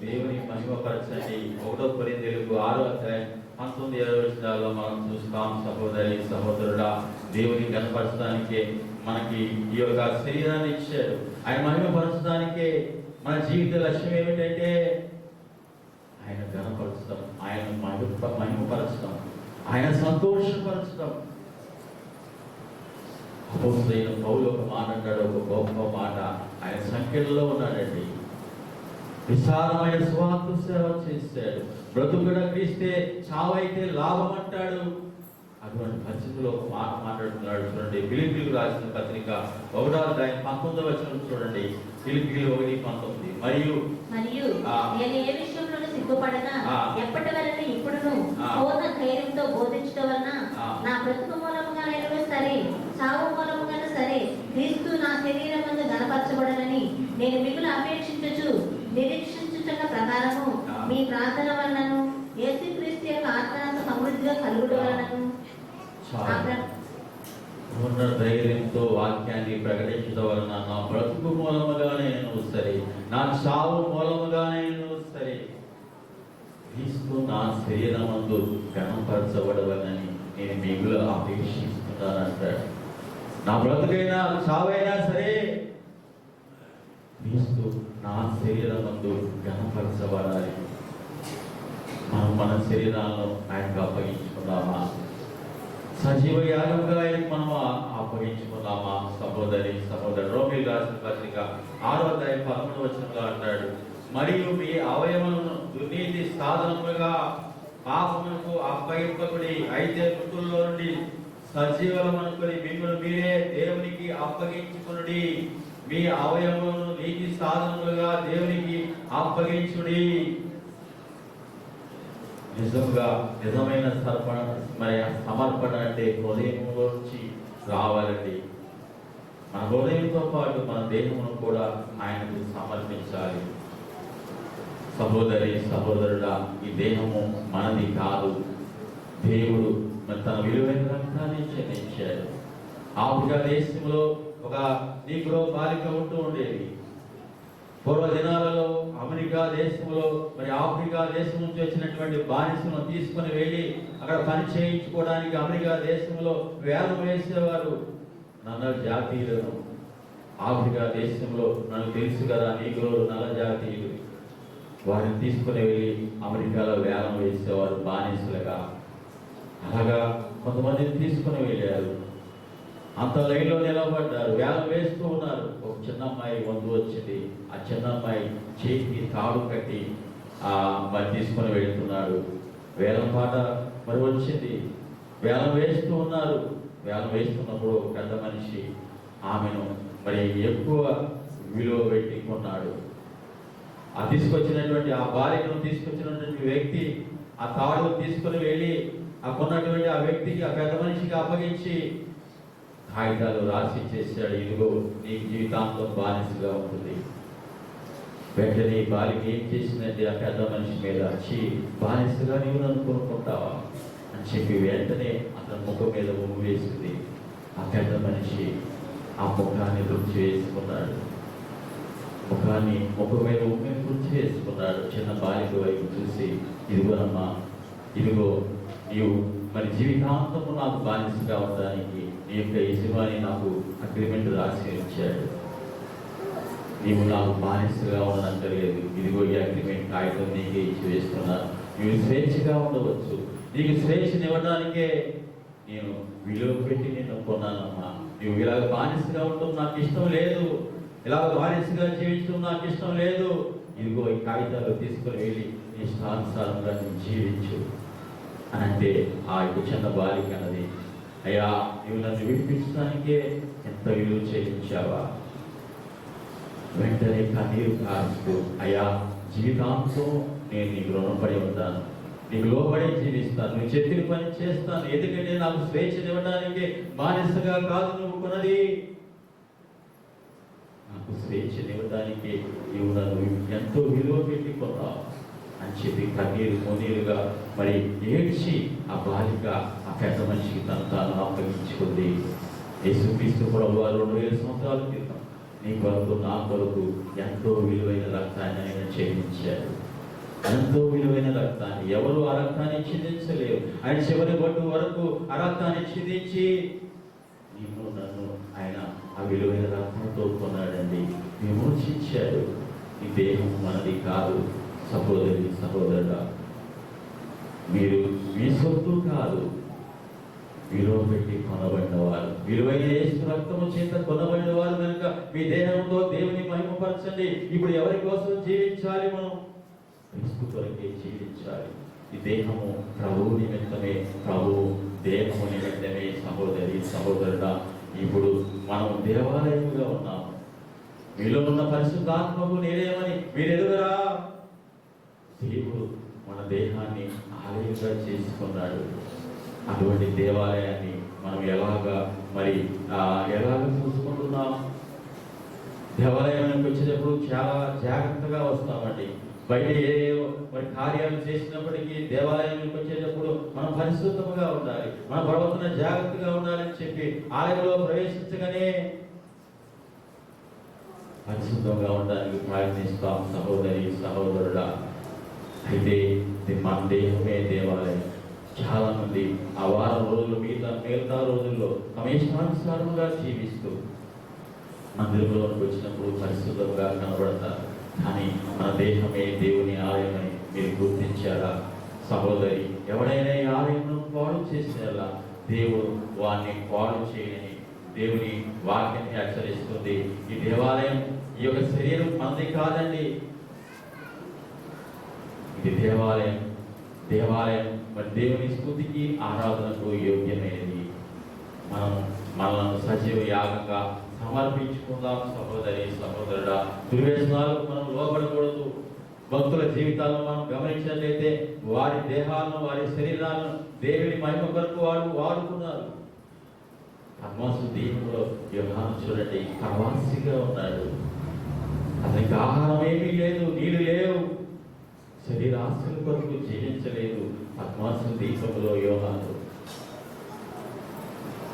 దేవుని మహిమపరచండి. 1 కొరింథీయులకు 6వ అధ్యాయం 19-20 వచనాల్లో మనం చూస్తాం. సహోదరి సహోదరుడా, దేవుని కనపరచడానికే మనకి ఈ యొక్క శరీరాన్ని ఇచ్చాడు. ఆయన మహిమపరచడానికే మన జీవిత లక్ష్యం ఏమిటంటే ఆయన గణపరచడం, ఆయన మహిమపరచడం, ఆయన సంతోషపరచడం. అపోస్తలుడైన పౌలు ఒక మాట అంటాడు, ఒక గొప్ప మాట. ఆయన సంఖ్యలో ఉన్నాడండి. విశాలమైన స్వార్థ సేవ చేశాడు. బ్రతుకుడ క్రీస్తే, చావైతే లాభం అంటాడు. అటువంటి పరిస్థితుల్లో ఒక మాట మాట్లాడుతున్నాడు. చూడండి, ఫిలిప్పీయులకు రాసిన పత్రిక 1వ అధ్యాయం 19వ వచనం చూడండి. ఫిలిప్పీయులు 1:19. మరియు నేను ఏ విషయంలోనూ సిగ్గుపడక ఎప్పటి వరకు ఇప్పుడును పూర్ణ ధైర్యంతో బోధించడం వలన నా బ్రతుకు మూలముగా సరే సావు మూలముగా సరే క్రీస్తు నా శరీరమందు గణపరచబడనని నేను మిగులు అపేక్షించుచు నిరీక్షించుచున్న ప్రకారము మీ ప్రార్థన వలనను యేసుక్రీస్తు యొక్క ఆత్మనంత సమృద్ధిగా కలుగుట వలనను పూర్ణ ధైర్యంతో వాక్యాన్ని ప్రకటించడం వలన నా బ్రతుకు మూలముగానే నేను సరే, నా చావు మూలముగానే నేను సరే క్రీస్తు నా శరీరమందు గణపరచబడవలని నేను మిగులు అపేక్షిస్తున్నానంటాడు. నా బ్రతుకైనా చావైనా సరే క్రీస్తు నా శరీరమందు గణపరచబడాలి. మనం మన శరీరాలను ఆయనకు అప్పగించుకుందామా? సజీవ యాగంగా ఆయనకు మనం అప్పగించుకుందామా? సహోదరుడు రోమిలకు రాసిన పత్రిక 6వ అధ్యాయం 11వ వచనంలో అంటాడు, మరియు మీ అవయవములను దుర్నీతి సాధనములుగా పాపమునకు అప్పగింపబడి అయితే మృతుల్లో నుండి సజీవులమనుకొని మిమ్మల్ని మీరే దేవునికి అప్పగించుకునుడి. మీ అవయవములను నీతి సాధనములుగా దేవునికి అప్పగించుడి. నిజమైన సమర్పణ అంటే హృదయంలోంచి రావాలండి. మన హృదయంతో పాటు మన దేహమును కూడా ఆయనకు సమర్పించాలి. సహోదరుడా, ఈ దేహము మనది కాదు. దేవుడు తన విలువైన రక్తాన్ని చెల్లించాడు. ఆఫ్రికా దేశంలో ఒక నీగ్రో బాలిక ఉంటూ ఉండేది. పూర్వ దినాలలో అమెరికా దేశంలో ఆఫ్రికా దేశం నుంచి వచ్చినటువంటి బానిసను తీసుకుని వెళ్ళి అక్కడ పని చేయించుకోవడానికి అమెరికా దేశంలో వేలం వేసేవారు. నల్ల జాతీయులను ఆఫ్రికా దేశంలో నాకు తెలుసు కదా, నీగ్రోలు నల్ల జాతీయులు, వారిని తీసుకుని వెళ్ళి అమెరికాలో వేలం వేసేవారు బానిసలుగా. అలాగా కొంతమందిని తీసుకుని వెళ్ళారు. అంత లైన్లో నిలబడ్డారు, వేలం వేస్తూ ఉన్నారు. ఒక చిన్న అమ్మాయి వంతు వచ్చింది. ఆ చిన్న అమ్మాయి చేతికి తాడు కట్టి మరి తీసుకుని వెళ్తున్నాడు. వేలం పాట వచ్చింది. వేలం వేస్తూ ఉన్నారు. వేలం వేస్తున్నప్పుడు ఒక పెద్ద మనిషి ఆమెను ఎక్కువ విలువ పెట్టి కొన్నాడు. తీసుకొచ్చినటువంటి ఆ బాలికను తీసుకొచ్చినటువంటి వ్యక్తి ఆ తాడు తీసుకుని వెళ్ళి కొన్నటువంటి ఆ వ్యక్తికి, ఆ పెద్ద మనిషికి అప్పగించి కాగితాలు రాసి చేశాడు, ఇదిగో నీకు జీవితాంతం బానిసగా ఉంటుంది. వెంటనే బాలిక ఏం చేసిందంటే ఆ పెద్ద మనిషి మీద వచ్చి, బానిసగా నీవు నన్ను కొనుక్కుంటావా అని చెప్పి వెంటనే అతని ముఖం మీద ఉమ్ము వేసింది. ఆ పెద్ద మనిషి ఆ ముఖాన్ని రుచి వేసుకున్నాడు. ముఖం మీద ఉమ్మి రుచి వేసుకున్నాడు. చిన్న బాలిక వైపు చూసి, ఇదిగోనమ్మా, ఇదిగో నీవు జీవితాంతము నాకు బానిసగా ఉండడానికి నీ యొక్క యజమాని నాకు అగ్రిమెంట్ రాసి ఇచ్చాడు. నీవు నాకు బానిసగా ఉండనక్కర్లేదు. ఇదిగో ఈ అగ్రిమెంట్ కాగితం నీకే ఇచ్చి వేస్తున్నాను. నీవు స్వేచ్ఛగా ఉండవచ్చు. నీకు స్వేచ్ఛనివ్వడానికే నేను విలువ పెట్టి నిన్ను కొన్నానమ్మా. నువ్వు ఇలాగ బానిసగా ఉండటం నాకు ఇష్టం లేదు, ఇలాగ బానిసగా జీవించడం నాకు ఇష్టం లేదు. ఇదిగో ఈ కాగితాలు తీసుకుని వెళ్ళి నీ ఇష్టానుసారంగా నువ్వు జీవించు అని అంటే ఆ యొక్క చిన్న బాలిక అన్నది, అయ్యా నువ్వు నన్ను విడిపించడానికే ఎంత విలువ చెల్లించావా? వెంటనే కన్నీరు కారుస్తూ, అయ్యా జీవితాంతం నేను నీకు రుణపడి ఉంటాను, నీకు లోబడి జీవిస్తాను, నువ్వు చెప్పిన పని చేస్తాను. ఎందుకంటే నాకు స్వేచ్ఛనివ్వడానికి బానిసగా కాదు నువ్వు కొన్నది, నాకు స్వేచ్ఛనివ్వడానికి నువ్వు నన్ను ఎంతో విలువ పెట్టి కొన్నావు అని చెప్పి కన్నీరు మొనీరుగా ఏడ్చి ఆ బాలిక ఆ పెద్ద మనిషికి తాను అప్పగించుకుంది. యేసుక్రీస్తు ప్రభువు 2000 సంవత్సరాల క్రితం నీ కొరకు నా కొరకు ఎంతో విలువైన రక్తాన్ని ఆయన చెల్లించాడు. ఎంతో విలువైన రక్తాన్ని ఎవరు ఆ రక్తాన్ని చిందించలేరు. ఆయన చివరి బొట్టు వరకు ఆ రక్తాన్ని చిందించి నిన్ను నన్ను ఆయన ఆ విలువైన రక్తంతో కొన్నాడండి, విమోచించాడు. ఈ దేహం మనది కాదు. సహోదరుడా, మీరు మీ సొత్తు కాదు, విలువ పెట్టి కొనబడిన వారు, విలువైన యేసు రక్తము చేత కొనబడిన వారు కనుక మీ దేహంతో దేవుని మహిమపరచండి. ఇప్పుడు ఎవరి కోసం జీవించాలి? మనం క్రీస్తు కొరకే జీవించాలి. ఈ దేహము ప్రభువు నిమిత్తమే, ప్రభువు దేహము నిమిత్తమే. సహోదరుడా, ఇప్పుడు మనం దేవాలయముగా ఉన్నాము. మీలో ఉన్న పరిశుద్ధాత్మకు నేనేమని మీరు ఎదుగురా? దేవుడు మన దేహాన్ని ఆలయంగా చేసుకున్నాడు. అటువంటి దేవాలయాన్ని మనం ఎలాగ చూసుకుంటున్నాం? దేవాలయానికి వచ్చేటప్పుడు చాలా జాగ్రత్తగా వస్తామండి. బయట మరి కార్యాలు చేసినప్పటికీ దేవాలయానికి వచ్చేటప్పుడు మనం పరిశుద్ధంగా ఉండాలి, మన ప్రవర్తన జాగ్రత్తగా ఉండాలని చెప్పి ఆలయంలో ప్రవేశించగానే పరిశుద్ధంగా ఉండడానికి ప్రయత్నిస్తాం సహోదరి సహోదరుడా. అయితే మన దేహమే దేవాలయం. చాలా మంది ఆ వారం రోజులు మిగతా రోజుల్లో సమేష్టానుసారంగా జీవిస్తూ మందిరంలోకి వచ్చినప్పుడు పరిశుద్ధంగా కనబడతారు. కానీ మన దేహమే దేవుని ఆలయమని మీరు గుర్తించారా? సహోదరి, ఎవడైనా ఈ ఆలయంను పాడు చేసేలా దేవుడు వారిని పాడు చేయని దేవుని వాక్యాన్ని హెచ్చరిస్తుంది. ఈ దేవాలయం, ఈ యొక్క శరీరం మనది కాదండి. ఇది దేవాలయం. మరి దేవుని స్తుతికి ఆరాధనకు యోగ్యమైనది. మనల్ని సజీవ యాగంగా సమర్పించుకుందాం సహోదరి సహోదరుడా. దుర్వ్యసనాలకు మనం లోపడకూడదు. భక్తుల జీవితాలను మనం గమనించినట్లయితే వారి దేహాలను, వారి శరీరాలను దేవుని మహిమ కొరకు వాడుకున్నారు. పద్మాసు దీపంలో యోహాను చూడండి, ప్రవాసిగా ఉన్నాడు. అతనికి ఆహారం ఏమీ లేదు, నీళ్లు లేవు, శరీరాశల కొరకు జీవించలేదు. పద్మాసు దీపంలో యోహాను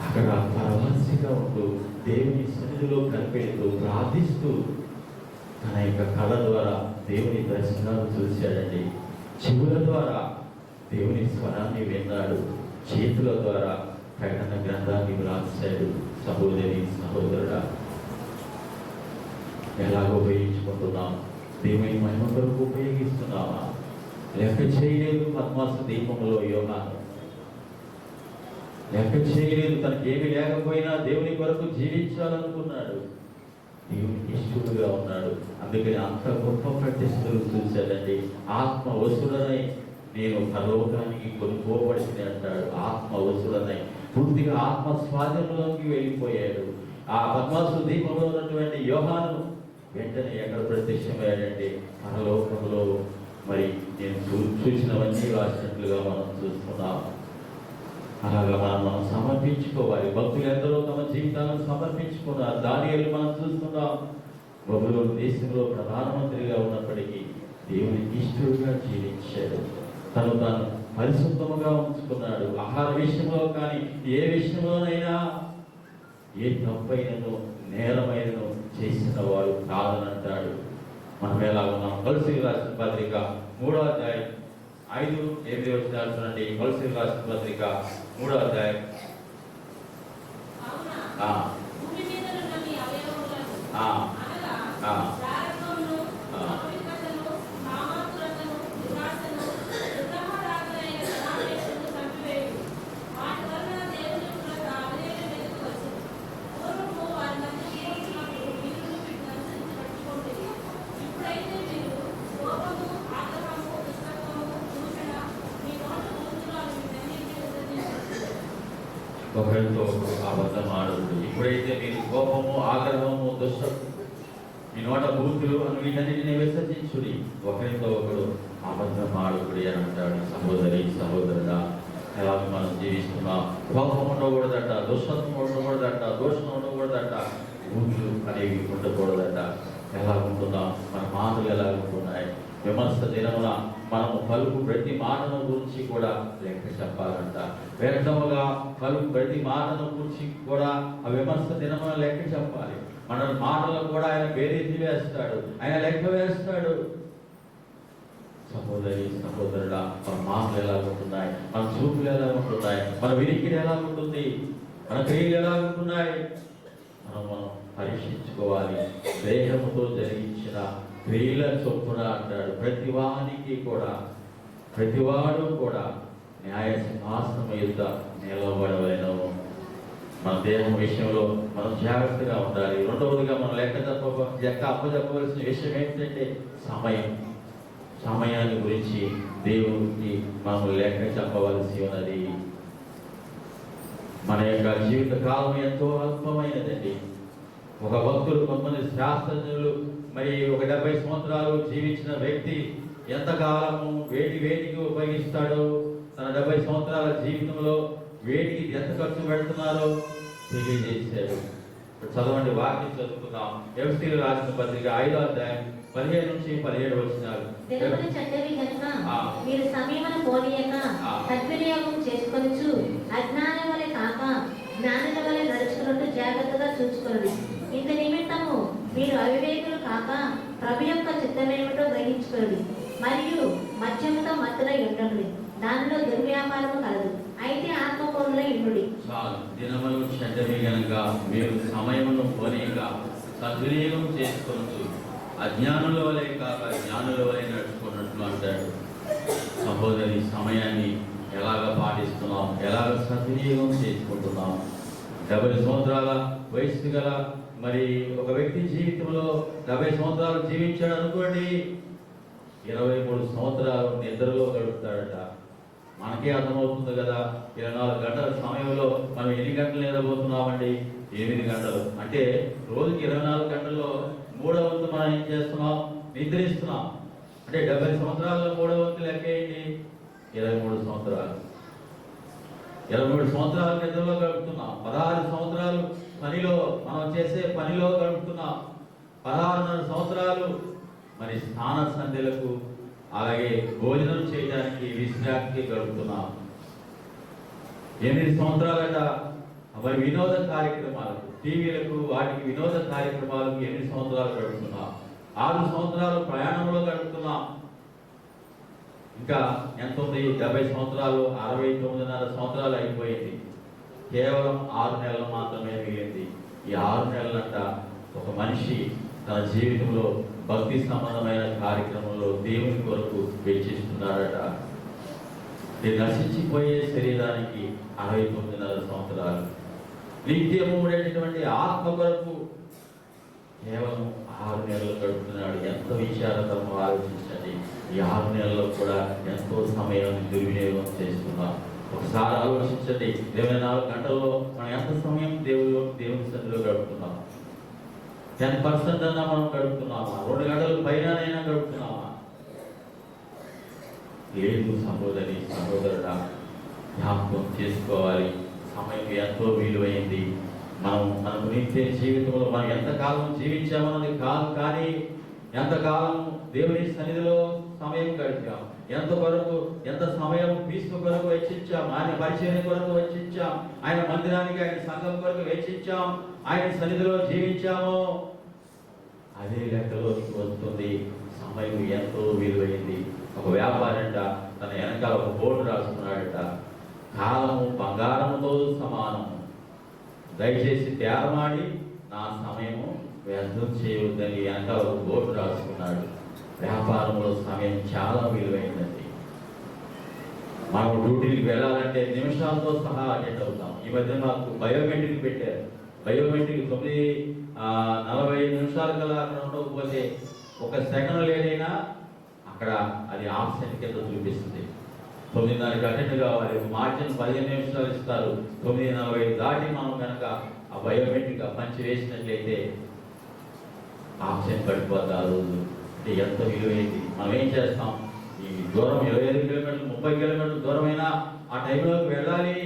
అక్కడ ప్రవాసిగా ఉంటూ దేవుని సన్నిధిలో కనిపెడుతూ ప్రార్థిస్తూ తన యొక్క కళ ద్వారా దేవుని దర్శనాలు చూశాడండి. చెవుల ద్వారా దేవుని స్వరాన్ని విన్నాడు. చేతుల ద్వారా ప్రకటన గ్రంథాన్ని రాశాడు. సహోదరి సహోదరుడా, ఎలాగ ఉపయోగించుకుంటున్నాం? దేవుని మహిమ కొరకు ఉపయోగిస్తున్నామా? లెక్క చేయలేదు పద్మాసు దీపంలో యోహాను. లెక్క చేయలేదు. తనకేమి లేకపోయినా దేవుని కొరకు జీవించాలనుకున్నాడు. దేవునికి ఇష్టడుగా ఉన్నాడు. అందుకని అంత గొప్ప ప్రతిష్టలు చూశాడండి. ఆత్మ వసుడనై నేను పరలోకానికి కొనుక్కోబడింది అంటాడు. ఆత్మ వసుడనై పూర్తిగా ఆత్మ స్వాధీనంలోకి వెళ్ళిపోయాడు. ఆ పద్మాసు దీపంలో ఉన్నటువంటి యోహాను వెంటనే ఎక్కడ ప్రత్యక్షమయ్యాడంటే పరలోకంలో. మరి నేను చూసినవన్నీ రాసినట్లుగా మనం చూస్తున్నాం. అలాగా మనం సమర్పించుకోవాలి. భక్తులు ఎందరో తమ జీవితాలను సమర్పించుకున్నారు. దానియేలు మనం చూస్తున్నాం. బబులోను దేశంలో ప్రధానమంత్రిగా ఉన్నప్పటికీ దేవునికి ఇష్టడుగా జీవించాడు. తాను పరిశుద్ధముగా ఉంచుకున్నాడు. ఆహార విషయంలో కానీ ఏ విషయంలోనైనా ఏ తప్పైనను నేరమైనను చేసిన వాడు కాదనంటాడు. మనం ఎలా ఉన్నాం? కొలసీలు రాసిన పత్రిక 3వ అధ్యాయం 5-8 వచనాలు చూడండి. కొలసీలు రాసిన పత్రిక 3వ అధ్యాయం. ఒకరితో ఒకరు అబద్ధం ఆడదు. ఇప్పుడైతే మీరు కోపము, ఆగ్రహము, దుష్టము, మీ నోట బూతులు అని వీటన్నిటిని విసర్జించుడి. ఒకరితో ఒకరు అబద్ధం ఆడుకుడి అని అంటాడు. సహోదరి సహోదరుడా, ఎలా మనం జీవిస్తున్నాం? కోపం ఉండకూడదట, దుష్టత్వం ఉండకూడదట, దోషం ఉండకూడదట, బూతులు అనేవి ఉండకూడదట. ఎలా ఉంటున్నాం? మన మాటలు ఎలా ఉంటున్నాయి? విమర్శ దినమున మనము పలుకు ప్రతి మాటను గురించి కూడా లెక్క చెప్పాలంట. వ్యర్థముగా పలుకు ప్రతి మాటను గురించి కూడా ఆ విమర్శ దినమున లెక్క చెప్పాలి. మన మాటలను కూడా ఆయన బేరీజు వేస్తాడు, ఆయన లెక్క వేస్తాడు. సహోదరి సహోదరుడా, మన మాటలు ఎలా ఉంటున్నాయి? మన చూపులు ఎలా ఉంటున్నాయి? మన వినికిడి ఎలా ఉంటుంది? మన క్రియలు ఎలా ఉంటున్నాయి? మనం పరీక్షించుకోవాలి. దేహముతో జరిగించిన క్రియల చొప్పున అంటాడు. ప్రతివాడు కూడా న్యాయ సింహాసనం ఎదుట నిలబడవలెను. మన దేహం విషయంలో మనం జాగ్రత్తగా ఉండాలి. రెండవదిగా మనం లెక్క అప్పచెప్పవలసిన విషయం ఏంటంటే సమయాన్ని గురించి దేవుడికి మనం లెక్క చెప్పవలసి ఉన్నది. మన యొక్క జీవిత కాలం ఎంతో అల్పమైనదండి. ఒక భక్తుడు, కొంతమంది శాస్త్రజ్ఞులు మరి ఒక 70 సంవత్సరాలు జీవించిన వ్యక్తి ఎంతకాలము వేటికి ఉపయోగిస్తాడో, తన 70 సంవత్సరాల జీవితంలో వేటికి ఎంత ఖర్చు పెడుతున్నారో తెలియజేశాడు. చదవండి, వాక్యం చదువుకుందాం. ఎఫెసీయులకు రాసిన పత్రిక 5వ అధ్యాయం 15 నుంచి 17 వచనాలు. దినములు చెడ్డవి గనుక ఆ. మీరు సమయమును పోనీయక ఆ. సద్వినియోగం చేసుకొనుచు అజ్ఞాన వలె కాక జ్ఞానుల వలె నడుచుకున్నట్టు జాగ్రత్తగా చూసుకొనుడి. ఇంత నిమిత్తము మీరు అవివేకులు కాక ప్రభు యొక్క చిత్తమేమిటో గ్రహించుకొనుడి. మరియు మద్యముతో మత్తులై ఉండకుడి, దానిలో దుర్వ్యాపారము కలదు. అయితే ఆత్మపూర్ణులై ఉండుడి. చాలు. దినములు చెడ్డవి గనుక మీరు సమయమును పోనీయక సద్వినియోగం చేసుకోవచ్చు, అజ్ఞానుల వలె కాక జ్ఞానుల వలె నడుచుకున్నట్లు అంటాడు. సహోదరి, సమయాన్ని ఎలాగ పాటిస్తున్నాం, ఎలాగ సద్వినియోగం చేసుకుంటున్నాం? 70 సంవత్సరాల వయసు గల మరి ఒక వ్యక్తి జీవితంలో 70 సంవత్సరాలు జీవించాడు అనుకోండి, 23 సంవత్సరాలు నిద్రలో గడుపుతాడట. మనకే అర్థమవుతుంది కదా, 24 గంటల సమయంలో మనం ఎన్ని గంటలు నిద్రపోతున్నామండి? 8 గంటలు. అంటే రోజుకి 24 గంటల్లో 3వ వంతు మనం ఏం చేస్తున్నాం? నిద్రిస్తున్నాం. అంటే 70 సంవత్సరాల్లో 3వ వంతు లెక్క ఏంటి? 23 సంవత్సరాలు. 23 సంవత్సరాలు నిద్రలో గడుపుతున్నాం. 16 సంవత్సరాలు పనిలో, మనం చేసే పనిలో గడుపుతున్నాం. 16.5 సంవత్సరాలు మరి స్నాన సంధ్యలకు, అలాగే భోజనం చేయడానికి, విశ్రాంతికి గడుపుతున్నాం. 8 సంవత్సరాలట మరి వినోద కార్యక్రమాలకు, టీవీలకు, వాటికి వినోద కార్యక్రమాలకు 8 సంవత్సరాలు గడుపుతున్నాం. 6 సంవత్సరాలు ప్రయాణంలో గడుపుతున్నాం. ఇంకా ఎంత ఉంది? 70 సంవత్సరాలు, 69.5 సంవత్సరాలు అయిపోయింది. కేవలం 6 నెలలు మాత్రమే మిగిలింది. ఈ 6 నెలలంట ఒక మనిషి తన జీవితంలో భక్తి సంబంధమైన కార్యక్రమంలో దేవుని కొరకు వెచ్చిస్తున్నాడట. ఈ నశించిపోయే శరీరానికి 69.5 సంవత్సరాలు, నిత్యము ఉండేటటువంటి ఆత్మ కొరకు కేవలం 6 నెలలు గడుపుతున్నాడు. ఎంత విచారకరమో ఆలోచించండి. ఈ 6 నెలల్లో కూడా ఎంతో సమయాన్ని దుర్వినియోగం చేస్తున్నాం. ఒకసారి ఆలోచించండి, 24 గంటల్లో మనం ఎంత సమయం దేవుని సన్నిధిలో గడుపుతున్నాం? 10% అన్నా మనం గడుపుతున్నామా? 2 గంటలు పైనైనా గడుపుతున్నామా? లేదు. సహోదరి, సహోదరుడా, జ్ఞాపకం చేసుకోవాలి. సమయం ఎంతో విలువైంది. మనకు నిత్య జీవితంలో మనం ఎంతకాలం జీవించామన్నది కాదు, కానీ ఎంతకాలం దేవుని సన్నిధిలో సమయం గడిపాం, ఎంత సమయం క్రీస్తు కొరకు వెచ్చించాం, ఆయన పరిచయం కొరకు వెచ్చించాం, ఆయన మందిరానికి, ఆయన సంఘం కొరకు వెచ్చించాం, ఆయన సన్నిధిలో జీవించామో అదే లెక్కలోకి వస్తుంది. సమయం ఎంతో విలువైంది. ఒక వ్యాపారంట తన వెనకాల ఒక బోర్డు రాసుకున్నాడట, కాలము బంగారముతో సమానము, దయచేసి తేరమాడి నా సమయము వ్యర్థం చేయవద్దని వెనకాల ఒక బోర్డు రాసుకున్నాడు. వ్యాపారంలో సమయం చాలా విలువైనది. మనం డ్యూటీకి వెళ్ళాలంటే నిమిషాలతో సహా అటెండ్ అవుతాం. ఈ మధ్య మాకు బయోమెట్రిక్ పెట్టారు. బయోమెట్రిక్ 9:45 నిమిషాల కల్లా అక్కడ ఉండకపోతే 1 సెకండ్ లేదైనా అక్కడ అది ఆబ్సెంట్ కింద చూపిస్తుంది. 9:30కి అటెండ్ కావాలి, మార్జిన్ 15 నిమిషాలు ఇస్తారు. 9:40 దాటి మనం కనుక ఆ బయోమెట్రిక్ పంచి వేసినట్లయితే ఆబ్సెంట్ పడిపోతారు. అంటే ఎంత విలువైంది. మనం ఏం చేస్తాం? ఈ దూరం 25 కిలోమీటర్లు, 30 కిలోమీటర్ల దూరమైనా ఆ టైంలోకి వెళ్ళాలి.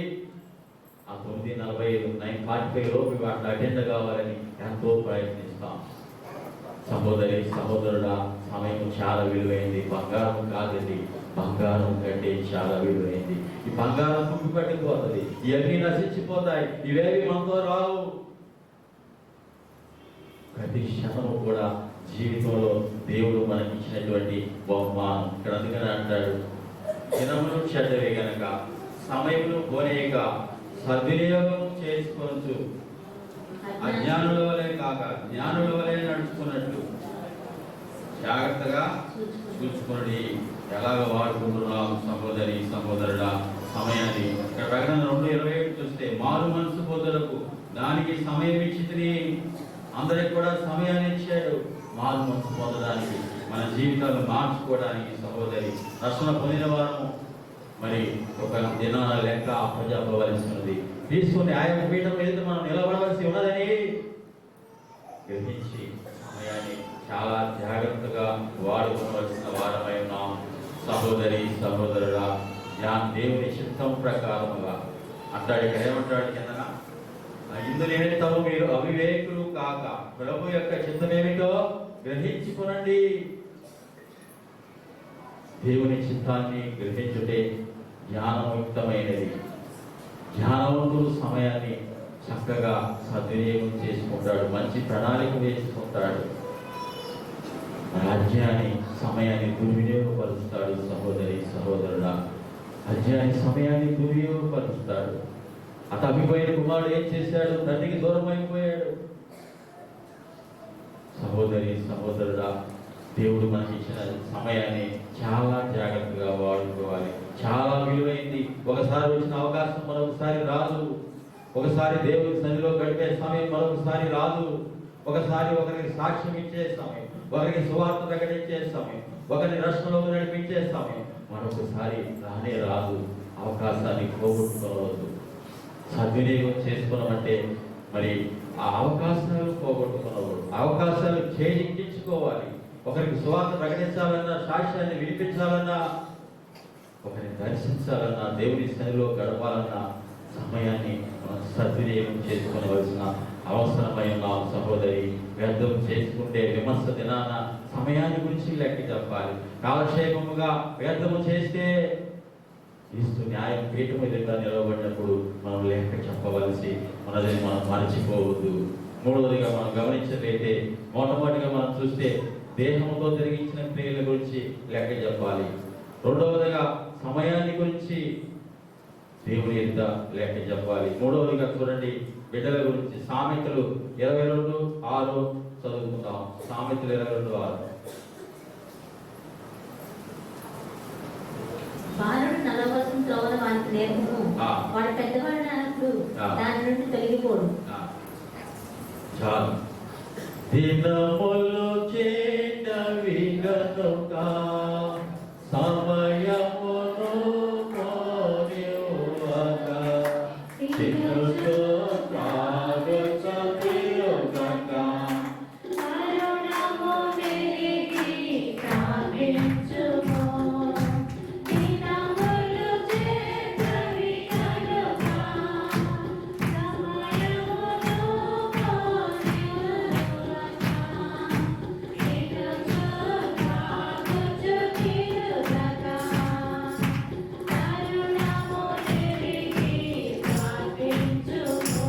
ఆ 9:45, 9:45 లోపు వాటిని అటెండ్ కావాలని ఎంతో ప్రయత్నిస్తాం. సహోదరి, సహోదరుడా, సమయం చాలా విలువైంది. బంగారం కాదండి, బంగారం కంటే చాలా విలువైంది. ఈ బంగారం తుప్పు పట్టిపోతుంది, ఇవన్నీ నశించిపోతాయి, ఇవేవి మనతో రావు. ప్రతి క్షణము కూడా జీవితంలో దేవుడు మనకి ఇచ్చినటువంటి బహుమానం. ఇక్కడ అందుకని అంటాడు, దినములు చెడ్డవే గనక సమయమును పోనీయక సద్వినియోగం చేసుకోవచ్చు, అజ్ఞానుల వలె కాక జ్ఞానుల వలె నడుచుకున్నట్లు జాగ్రత్తగా చూసుకుని ఎలాగ వాడుకుంటున్నాం? సహోదరి, సహోదరుడా, సమయాన్ని ఇక్కడ ప్రకటన 2:27 చూస్తే, మారు మనసు పొందుటకు దానికి సమయం ఇచ్చి, అందరికి కూడా సమయాన్ని ఇచ్చాడు మారు మనసు పొందడానికి, మన జీవితాలను మార్చుకోవడానికి. సహోదరి, రక్షణ పొందిన వారము మరి ఒక దినాల లెక్క అప్పజెప్పవలసి ఉన్నది. తీసుకుని ఆయన పీఠం మీద మనం నిలబడవలసి ఉన్నదని గ్రహించి సమయాన్ని చాలా జాగ్రత్తగా వాడుకోవలసిన వారమై ఉన్నాం. సహోదరి, సహోదరుడా, దేవుని చిత్తం ప్రకారముగా అంటాడు. ఇక్కడ ఏమంటాడు కింద, ఇందు నిమిత్తము మీరు అవివేకులు కాక ప్రభు యొక్క చిత్తమేమిటో గ్రహించుకునండి. దేవుని చిత్తాన్ని గ్రహించుటే జ్ఞానయుక్తమైనది. జ్ఞానవంతుడు సమయాన్ని చక్కగా సద్వినియోగం చేసుకుంటాడు, మంచి ప్రణాళిక వేసుకుంటాడు. రాజ్యాన్ని సమయాన్ని దుర్వినియోగపరుస్తాడు. సహోదరి సహోదరుడా, రాజ్యాన్ని సమయాన్ని దుర్వినియోగపరుస్తాడు. ఆ తప్పిపోయిన కుమారుడు ఏం చేశాడు? తండ్రికి దూరం అయిపోయాడు. సహోదరి సహోదరుడా, దేవుడు మనకి ఇచ్చిన సమయాన్ని చాలా జాగ్రత్తగా వాడుకోవాలి. చాలా విలువైంది. ఒకసారి వచ్చిన అవకాశం మరొకసారి రాదు. ఒకసారి దేవుని సన్నిధిలో గడిపే సమయం మరొకసారి రాదు. ఒకసారి ఒకరికి సాక్ష్యం ఇచ్చే సమయం, ఒకరికి సువార్త ప్రకటించే సమయం, ఒకరిని రక్షణలోకి నడిపించే సమయం మరొకసారి రానే రాదు. అవకాశాన్ని పోగొట్టుకోవద్దు. సద్వినియోగం చేసుకున్నామంటే మరి ఆ అవకాశాలు పోగొట్టుకున్నవాడు. అవకాశాలు చేజిక్కించుకోవాలి. ఒకరికి సువార్త ప్రకటించాలన్నా, సాక్ష్యాన్ని వినిపించాలన్నా, ఒకరిని దర్శించాలన్నా, దేవుని సన్నిధిలో గడపాలన్నా సమయాన్ని మనం సద్వినియోగం చేసుకోవలసిన అవసరమై ఉన్నాం. సహోదరి, వ్యర్థం చేసుకుంటే విమర్శ దినాన సమయాన్ని గురించి లెక్క చెప్పాలి. కాలక్షేపముగా వ్యర్థము చేస్తే క్రీస్తు న్యాయం పీఠం ఎదుట నిలబడినప్పుడు మనం లెక్క చెప్పవలసి మనదని మనం మరచిపోవద్దు. మూడవదిగా మనం గమనించినట్లయితే, మొట్టమొదటిగా మనం చూస్తే దేహంతో జరిగించిన క్రియల గురించి లెక్క చెప్పాలి. రెండవదిగా సమయాన్ని గురించి దేవుని ఎదుట లెక్క చెప్పాలి. మూడవదిగా చూడండి, బిడ్డల గురించి. సామెతలు 22:6 చదువుకుందాం. సామెతలు 22:6. బాలుడు నలవలసిన త్రోవల వానికి నేర్పును, వాడు పెద్దవాడు అన్నప్పుడు దాని నుండి తొలగిపోడు. చాలు. దినములు చేటవి గనుక సమయమును మోనివ్వక చిన్నుతో త్రాగుచతియుగక కరుణము వెలిగి ప్రార్థించుము. దినములు చేటవి గనుక సమయమును మోనివ్వక చిన్నుతో త్రాగుచతియుగక కరుణము వెలిగి ప్రార్థించుము.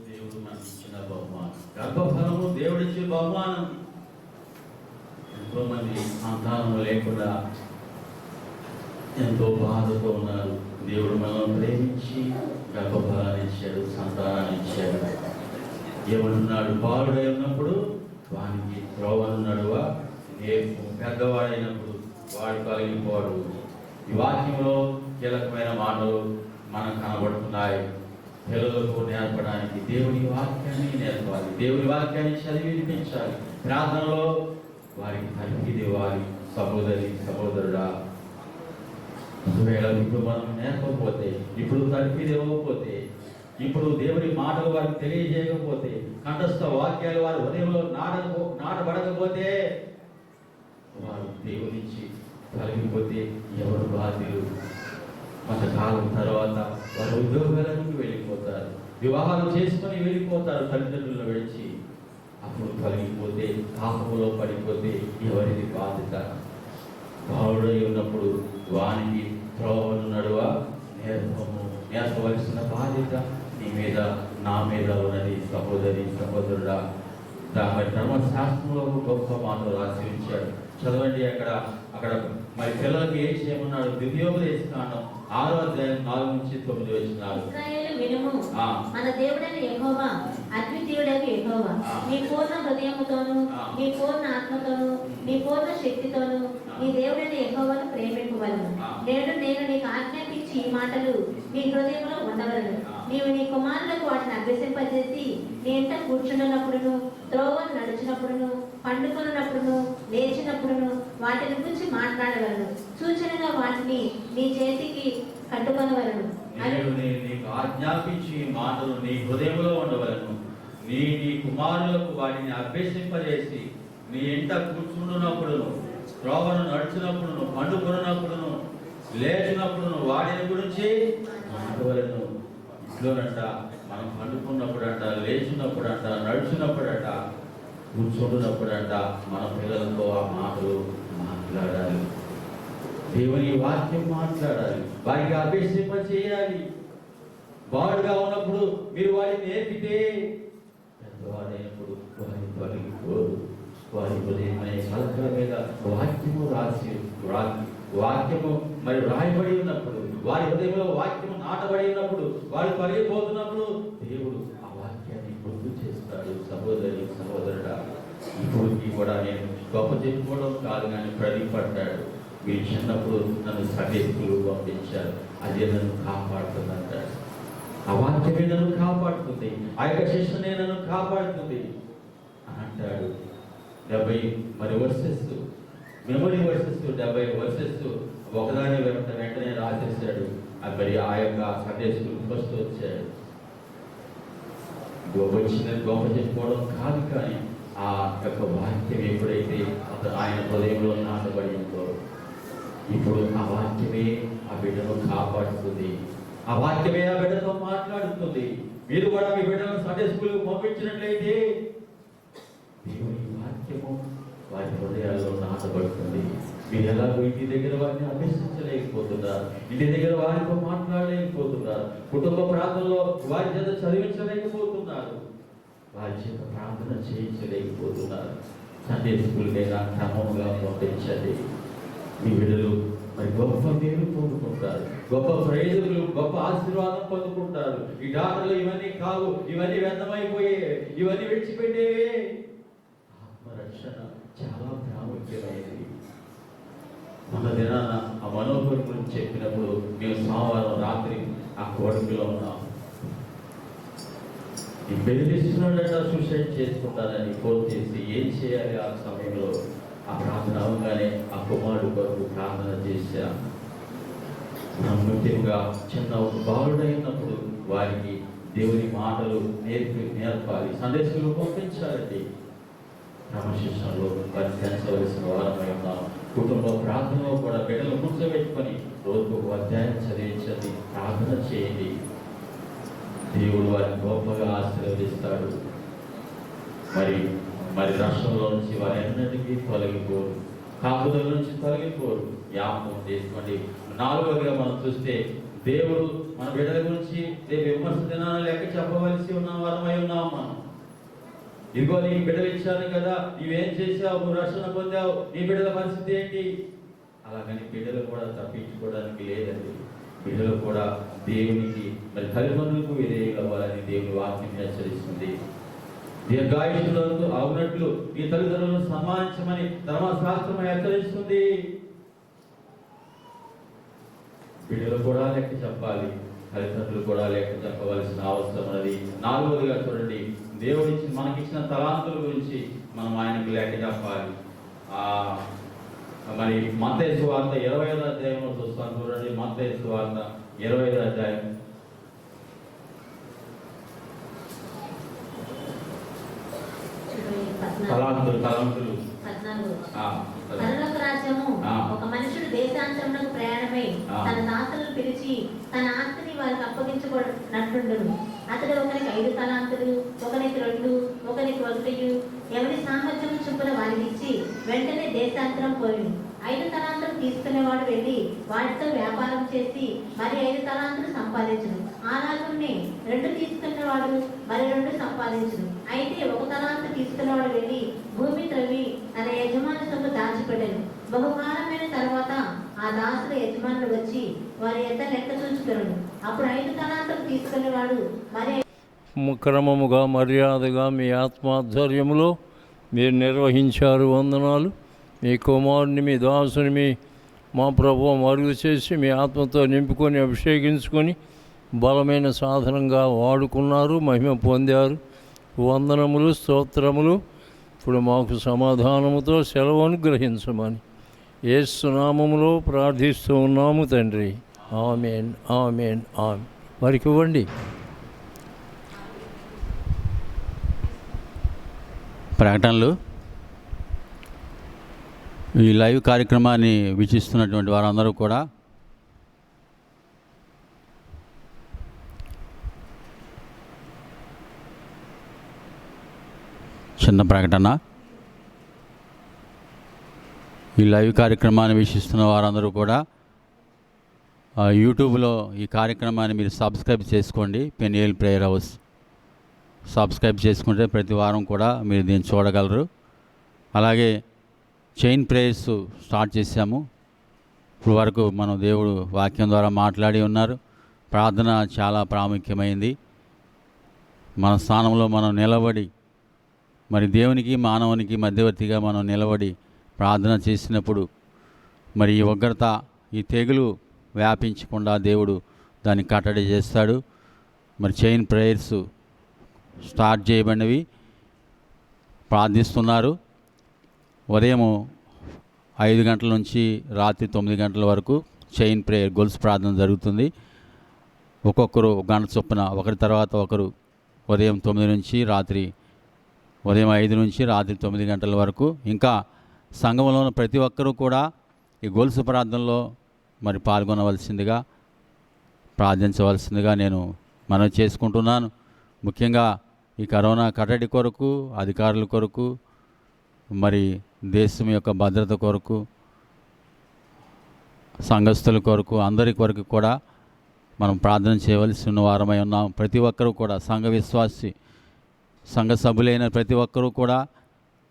దేవుడు మనకి ఇచ్చిన బహుమానం. గర్భఫలము దేవుడిచ్చే బహుమానం. ఎంతో మంది సంతానం లేకుండా ఎంతో బాధతో ఉన్నారు. దేవుడు మనల్ని ప్రేమించి గర్భఫలాన్ని ఇచ్చాడు, సంతానాన్ని ఇచ్చాడు. ఏమన్నాడు? బాలుడై ఉన్నప్పుడు వానికి త్రోవను నడువా నేర్పు, పెద్దవాడైనప్పుడు వాడు కలిగిపోడు. ఈ వాక్యంలో కీలకమైన మాటలు మనకు కనబడుతున్నాయి. పిల్లలకు నేర్పడానికి దేవుని వాక్యాన్ని నేర్పాలి. దేవుని వాక్యాన్ని చదివి వినిపించాలి. ప్రార్థనలో వారికి తల్లిది ఇవ్వాలి. సహోదరి సహోదరుడా, ఒకవేళ ఇప్పుడు మనం నేర్పకపోతే, ఇప్పుడు తల్లిది ఇవ్వకపోతే, ఇప్పుడు దేవుని మాటలు వారికి తెలియజేయకపోతే, కంఠస్థ వాక్యాలు వారి హృదయంలో నాటబడకపోతే, వారు దేవునిచ్చి కలిగిపోతే ఎవరు బాధ్యులు? కొంతకాలం తర్వాత వారు ఉద్యోగాలకు వెళ్ళిపోతారు, వివాహాలు చేసుకొని వెళ్ళిపోతారు తల్లిదండ్రులను విడిచి. అప్పుడు కలిగిపోతే, పాపములో పడిపోతే ఎవరిది బాధ్యత? బాలుడై ఉన్నప్పుడు వానికి త్రోవను నడువా నేర్పవలసిన బాధ్యత నీ మీద, నా మీద ఉన్నది. సహోదరి సహోదరుడా, మరి ధర్మశాస్త్రంలో గొప్ప మాటలు రాసి ఉంచాడు. చదవండి. అక్కడ మరి పిల్లలకి ఏం చేయమన్నాడు? ద్వితీయోపదేశకాండం 6వ అధ్యాయం 4 నుంచి 9 వచనాలు. ఇశ్రాయేలు వినుము, ఆ. మన దేవుడైన యెహోవా అద్వితీయుడైన యెహోవా నీ పూర్ణ హృదయముతోను, నీ పూర్ణ ఆత్మతోను, నీ పూర్ణ శక్తితోను నీ దేవుడైన యెహోవాను ప్రేమింపవలెను. నేను నీకు ఆజ్ఞాపించి ఈ మాటలు నీ హృదయంలో ఉండవలను. నీవు నీ కుమారులకు వాటిని అభ్యసింపజేసి నీ ఇంట కూర్చున్నప్పుడును, త్రోవను నడిచినప్పుడును, పండుకొనున్నప్పుడును, లేచినప్పుడును వాటిని గురించి మాట్లాడవలను. సూచనగా వాటిని నీ చేతికి కట్టుకొనవలను. నేను నీకు ఆజ్ఞాపించి ఈ మాటలు నీ హృదయంలో ఉండవలను. నీ కుమారులకు వాటిని అభ్యసింపజేసి నీ ఇంట కూర్చుంటున్నప్పుడును, త్రోవను నడిచినప్పుడును, పండుకొనున్నప్పుడును, లేచినప్పుడును వాటిని గురించి మాట్లాడవలను. ఇంట్లోనంట మనం పండుకున్నప్పుడంట, లేచినప్పుడంట, నడిచినప్పుడంట, కూర్చుంటున్నప్పుడంట మన పిల్లలతో ఆ మాటలు మాట్లాడాలి. దేవుని వాక్యం మాట్లాడాలి, వారికి అభ్యసింప చేయాలి. బాడుగా ఉన్నప్పుడు మీరు వారిని నేర్పితే పెద్దవాడైనప్పుడు వారి తొలగిపోరు. వారి హృదయం అనే పలకల మీద వాక్యము వాక్యము మరి రాయబడి ఉన్నప్పుడు, వారి హృదయంలో వాక్యము నాటబడి ఉన్నప్పుడు, వారు తొలగిపోతున్నప్పుడు దేవుడు ఆ వాక్యాన్ని గుర్తు చేస్తాడు. సహోదరి సహోదరుడా, ఇప్పుడు కూడా నేను గొప్ప చెప్పుకోవడం కాదు కానీ ప్రతిపడ్డాడు. మీరు చిన్నప్పుడు నన్ను సండే స్కూల్ పంపించారు, అదే నన్ను కాపాడుతుందంటాడు. ఆ వాక్యమే నన్ను కాపాడుతుంది, ఆ యొక్క శిక్షణే నన్ను కాపాడుతుంది అని అంటాడు. 70 మరి వర్సెస్, మెమరీ వర్సెస్ 70 వర్సెస్ ఒకదాని వెంటనే రాసేసాడు. మరి ఆ యొక్క సండే స్కూల్ ఫస్ట్ వచ్చాడు. గొప్ప చెప్పుకోవడం కాదు కానీ ఆ యొక్క వాక్యం ఎప్పుడైతే ఆయన హృదయంలో నాటబడిందో ఇప్పుడు ఆ వాక్యమే ఆ బిడ్డను కాపాడుతుంది. ఆ వాక్యమే ఆ బిడ్డతో మాట్లాడుతుంది. మీరు కూడా మీ బిడ్డను సండే స్కూల్కి పంపించినట్లయితే దేవుని వాక్యము వారి హృదయాల్లో నాటబడుతుంది. మీరు ఎలాగో ఇంటి దగ్గర వారిని అభ్యసించలేకపోతున్నారు, ఇంటి దగ్గర వారితో మాట్లాడలేకపోతున్నారు, కుటుంబ ప్రాంతంలో వారి చేత చదివించలేకపోతున్నారు, వారి చేత ప్రార్థన చేయించలేకపోతున్నారు. సండే స్కూల్కైనా క్రమంగా పంపించండి. మీ బిడ్డలు మరి గొప్ప మేలు పొందుకుంటారు, గొప్ప ప్రయోజకులు, గొప్ప ఆశీర్వాదం పొందుకుంటారు. ఈ డాక్టర్లు ఇవన్నీ కావు, ఇవన్నీ వ్యర్థమైపోయే, ఇవన్నీ విడిచిపెట్టేవే. ఆత్మరక్షణ చాలా ప్రాముఖ్యమైనది. మన దినాన ఆ మనోహర్ గురించి చెప్పినప్పుడు మేము సోమవారం రాత్రి ఆ కోడికలో ఉన్నాం. ఈ బెదిరిస్తున్నాడట సూసైడ్ చేసుకుంటానని ఫోన్ చేసి ఏం చేయాలి ఆ సమయంలో? ఆ ప్రార్థన అవగానే ఆ కుమారుడు కొరకు ప్రార్థన చేశాం. ముఖ్యంగా చిన్న బాలుడైనప్పుడు వారికి దేవుని మాటలు నేర్పాలి, సందేశాలు పంపించాలండి. క్రమశిక్షణలో వారి పెంచవలసిన వారమై ఉన్నాం. కుటుంబ ప్రార్థనలో కూడా బిడ్డలు కూర్చోబెట్టుకొని రోజుకు ఒక అధ్యాయం చదివించండి, ప్రార్థన చేయండి. దేవుడు వారిని గొప్పగా ఆశీర్వదిస్తాడు. మరి రాష్ట్రంలో నుంచి వారి ఎన్నటికీ తొలగిపోరు, కాపుదల నుంచి తొలగిపోరు. జ్ఞాపకం చేసుకోండి. 4వదిగా మనం చూస్తే దేవుడు మన బిడ్డల గురించి రేపు విమర్శ దినాలు లెక్క చెప్పవలసి ఉన్న వారమై ఉన్నాం మనం. ఇదిగో నీకు బిడ్డలు ఇచ్చాను కదా, నీవేం చేసావు, నువ్వు రక్షణ పొందావు, నీ బిడ్డల పరిస్థితి ఏంటి? అలాగని బిడ్డలు కూడా తప్పించుకోవడానికి లేదండి. బిడ్డలు కూడా దేవునికి మరి తల్లిదండ్రులకు విధేయులవ్వాలని దేవుని వాక్యం హెచ్చరిస్తుంది. దీర్ఘాయుషులకు అవునట్లు ఈ తల్లిదండ్రులను సన్మానించమని ధర్మశాస్త్రం హెచ్చరిస్తుంది. బిడ్డలు కూడా లెక్క చెప్పాలి, తల్లిదండ్రులు కూడా లెక్క చెప్పవలసిన అవసరం ఉన్నది. 4వదిగా చూడండి, దేవుడిచ్చి మనకిచ్చిన తలాంతుల గురించి మనం ఆయనకు లెక్క చెప్పాలి. మరి మత్తయి సువార్త 25వ అధ్యాయంలో చూస్తాను చూడండి. మత్తయి సువార్త 25వ అధ్యాయం తలాంతులు పరలోక రాజ్యము ఒక మనుషుడు దేశాంతరమునకు ప్రయాణమై తన దాసులను పిలిచి తన ఆస్తిని వారికి అప్పగించుకున్నట్లుండును. అతడు ఒకరికి 5 తలాంతులు, ఒకరికి 2, ఒకరికి 1, ఎవరి సామర్థ్యం చొప్పున వారికి ఇచ్చి వెంటనే దేశాంతరం పోయింది. 5 తలాంతులు తీసుకునేవాడు వెళ్ళి వాటితో వ్యాపారం చేసి మరి 5 తలాంతులు సంపాదించును. అలాగే 2 తీసుకున్నవాడు మరి 2 సంపాదించును. అయితే 1 తలాంతు తీసుకున్నవాడు వెళ్ళి భూమి త్రవ్వి తన యజమాని సొమ్ము దాచిపెట్టెను. బహుకాలమైన తర్వాత ఆ దాసుల యజమానులు వచ్చి వారి యొక్క లెక్క చూచుకొనును. అప్పుడు 5 తలాంతులు తీసుకునేవాడు మరి క్రమముగా మర్యాదగా మీ ఆత్మాధ్వర్యములో మీరు నిర్వహించారు. వందనాలు. మీ కుమారుని మీ దాసుని మా ప్రభువు మరుగు చేసి మీ ఆత్మతో నింపుకొని అభిషేకించుకొని బలమైన సాధనంగా వాడుకున్నారు, మహిమ పొందారు. వందనములు, స్తోత్రములు. ఇప్పుడు మాకు సమాధానముతో సెలవు అనుగ్రహించమని యేసు నామములో ప్రార్థిస్తూ ఉన్నాము తండ్రి. ఆమేన్, ఆమేన్, ఆమేన్. వారికి ఇవ్వండి. ప్రకటనలు. ఈ లైవ్ కార్యక్రమాన్ని వీక్షిస్తున్నటువంటి వారందరూ కూడా చిన్న ప్రకటన. ఈ లైవ్ కార్యక్రమాన్ని వీక్షిస్తున్న వారందరూ కూడా యూట్యూబ్లో ఈ కార్యక్రమాన్ని మీరు సబ్స్క్రైబ్ చేసుకోండి. పెనియల్ ప్రేయర్ హౌస్ సబ్స్క్రైబ్ చేసుకుంటే ప్రతి వారం కూడా మీరు దీన్ని చూడగలరు. అలాగే చైన్ ప్రేయర్స్ స్టార్ట్ చేశాము. ఇప్పుడు వరకు మనం దేవుడు వాక్యం ద్వారా మాట్లాడి ఉన్నారు. ప్రార్థన చాలా ప్రాముఖ్యమైంది. మన స్థానంలో మనం నిలబడి మరి దేవునికి మానవునికి మధ్యవర్తిగా మనం నిలబడి ప్రార్థన చేసినప్పుడు మరి ఈ ఉగ్రత, ఈ తెగులు వ్యాపించకుండా దేవుడు దాన్ని కట్టడి చేస్తాడు. మరి చైన్ ప్రేయర్స్ స్టార్ట్ చేయబడినవి. ప్రార్థిస్తున్నారు. ఉదయం 5 గంటల నుంచి రాత్రి 9 గంటల వరకు చైన్ ప్రేయర్, గొలుసు ప్రార్థన జరుగుతుంది. ఒక్కొక్కరు 1 గంట చొప్పున, ఒకరి తర్వాత ఒకరు ఉదయం 9 నుంచి ఉదయం 5 నుంచి రాత్రి 9 గంటల వరకు. ఇంకా సంఘంలో ఉన్న ప్రతి ఒక్కరూ కూడా ఈ గొలుసు ప్రార్థనలో మరి పాల్గొనవలసిందిగా, ప్రార్థించవలసిందిగా నేను మనవి చేసుకుంటున్నాను. ముఖ్యంగా ఈ కరోనా కట్టడి కొరకు, అధికారుల కొరకు, మరి దేశం యొక్క భద్రత కొరకు, సంఘస్థుల కొరకు, అందరి కొరకు కూడా మనం ప్రార్థన చేయవలసిన వారమై ఉన్నాం. ప్రతి ఒక్కరూ కూడా సంఘ విశ్వాసి, సంఘ సభ్యులైన ప్రతి ఒక్కరూ కూడా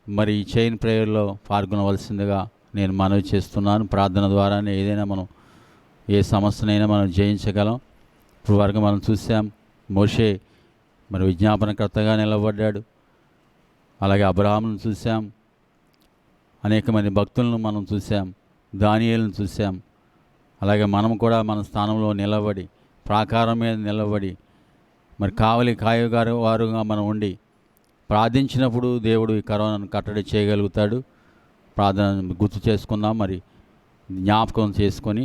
మరి ఈ చైన్ ప్రేయర్లో పాల్గొనవలసిందిగా నేను మనవి చేస్తున్నాను. ప్రార్థన ద్వారానే ఏదైనా మనం, ఏ సమస్యనైనా మనం జయించగలం. ఇప్పుడు వరకు మనం చూసాం, మోషే మరి విజ్ఞాపనకర్తగా నిలబడ్డాడు. అలాగే అబ్రహామును చూసాం, అనేక మంది భక్తులను మనం చూసాం, దానియేలును చూసాం. అలాగే మనం కూడా మన స్థానంలో నిలబడి, ప్రాకారం మీద నిలబడి, మరి కాయగారు వారుగా మనం ఉండి ప్రార్థించినప్పుడు దేవుడు ఈ కరోనాను కట్టడి చేయగలుగుతాడు. ప్రార్థన గుర్తు చేసుకుందాం, మరి జ్ఞాపకం చేసుకొని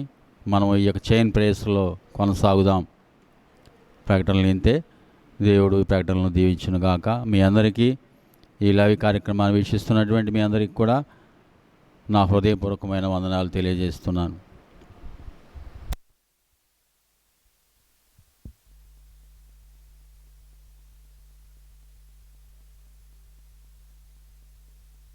మనం ఈ యొక్క చైన్ ప్రేయర్స్లో కొనసాగుదాం. ప్రకటనలు ఇంతే. దేవుడు ఈ ప్రకటనలను దీవించును గాక. మీ అందరికీ ఈ లైవ్ కార్యక్రమాన్ని వీక్షిస్తున్నటువంటి మీ అందరికీ కూడా నా హృదయపూర్వకమైన వందనాలు తెలియజేస్తున్నాను.